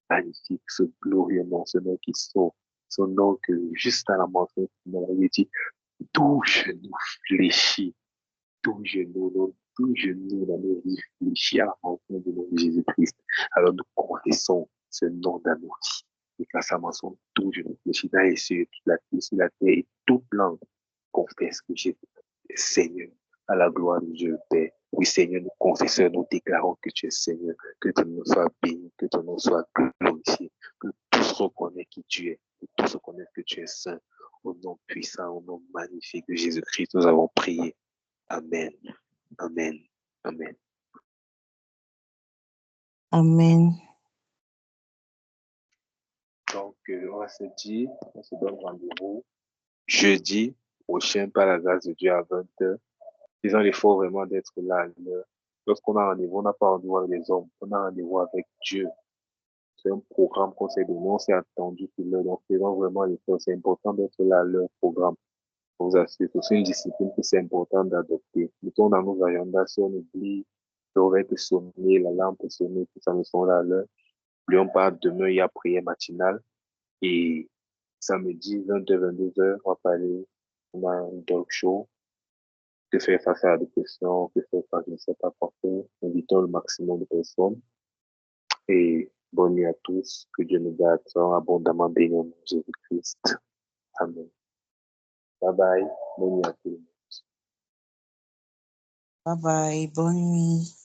magnifique, ce glorieux nom, ce nom qui sauve, ce nom que juste à la mention, il dit, tout genou fléchit, tout genou dans nos vies fléchit à la mention du nom de Jésus-Christ. Alors nous confessons ce nom dans nos vies. Et grâce à la mention, tout genou fléchit dans les cieux, sur la terre et toute langue confesse que Jésus est Seigneur, à la gloire de Dieu le Père. Oui, Seigneur, nous confessons, nous déclarons que tu es Seigneur, que ton nom soit béni, que ton nom soit glorifié, que tous reconnaissent qui tu es, que tous reconnaissent que tu es saint. Au nom puissant, au nom magnifique de Jésus-Christ, nous avons prié. Amen. Amen. Amen. Amen. Donc, on se donne rendez-vous jeudi prochain par la grâce de Dieu à 20h. Faisons l'effort vraiment d'être là à l'heure. Lorsqu'on a rendez-vous, on n'a pas rendez-vous avec les hommes, on a rendez-vous avec Dieu. C'est un programme qu'on s'est donné, on s'est attendu pour l'heure. Donc, faisons vraiment l'effort. C'est important d'être là à leur programme. On vous assure, c'est aussi une discipline que c'est important d'adopter. Mettons dans nos agendas, si on oublie, le réveil peut sonner, la lampe peut sonner, tout ça, nous sommes là à l'heure. N'oublions pas, demain, il y a prière matinale. Et samedi, 20h, 22h, on va parler, on a un talk show, que faire face à la dépression, que faire face, je ne sais pas quoi faire. Invitons le maximum de personnes. Et bonne nuit à tous. Que Dieu nous garde abondamment bénis au nom de Jésus-Christ. Amen. Bye bye. Bonne nuit à tous. Bye bye. Bonne nuit.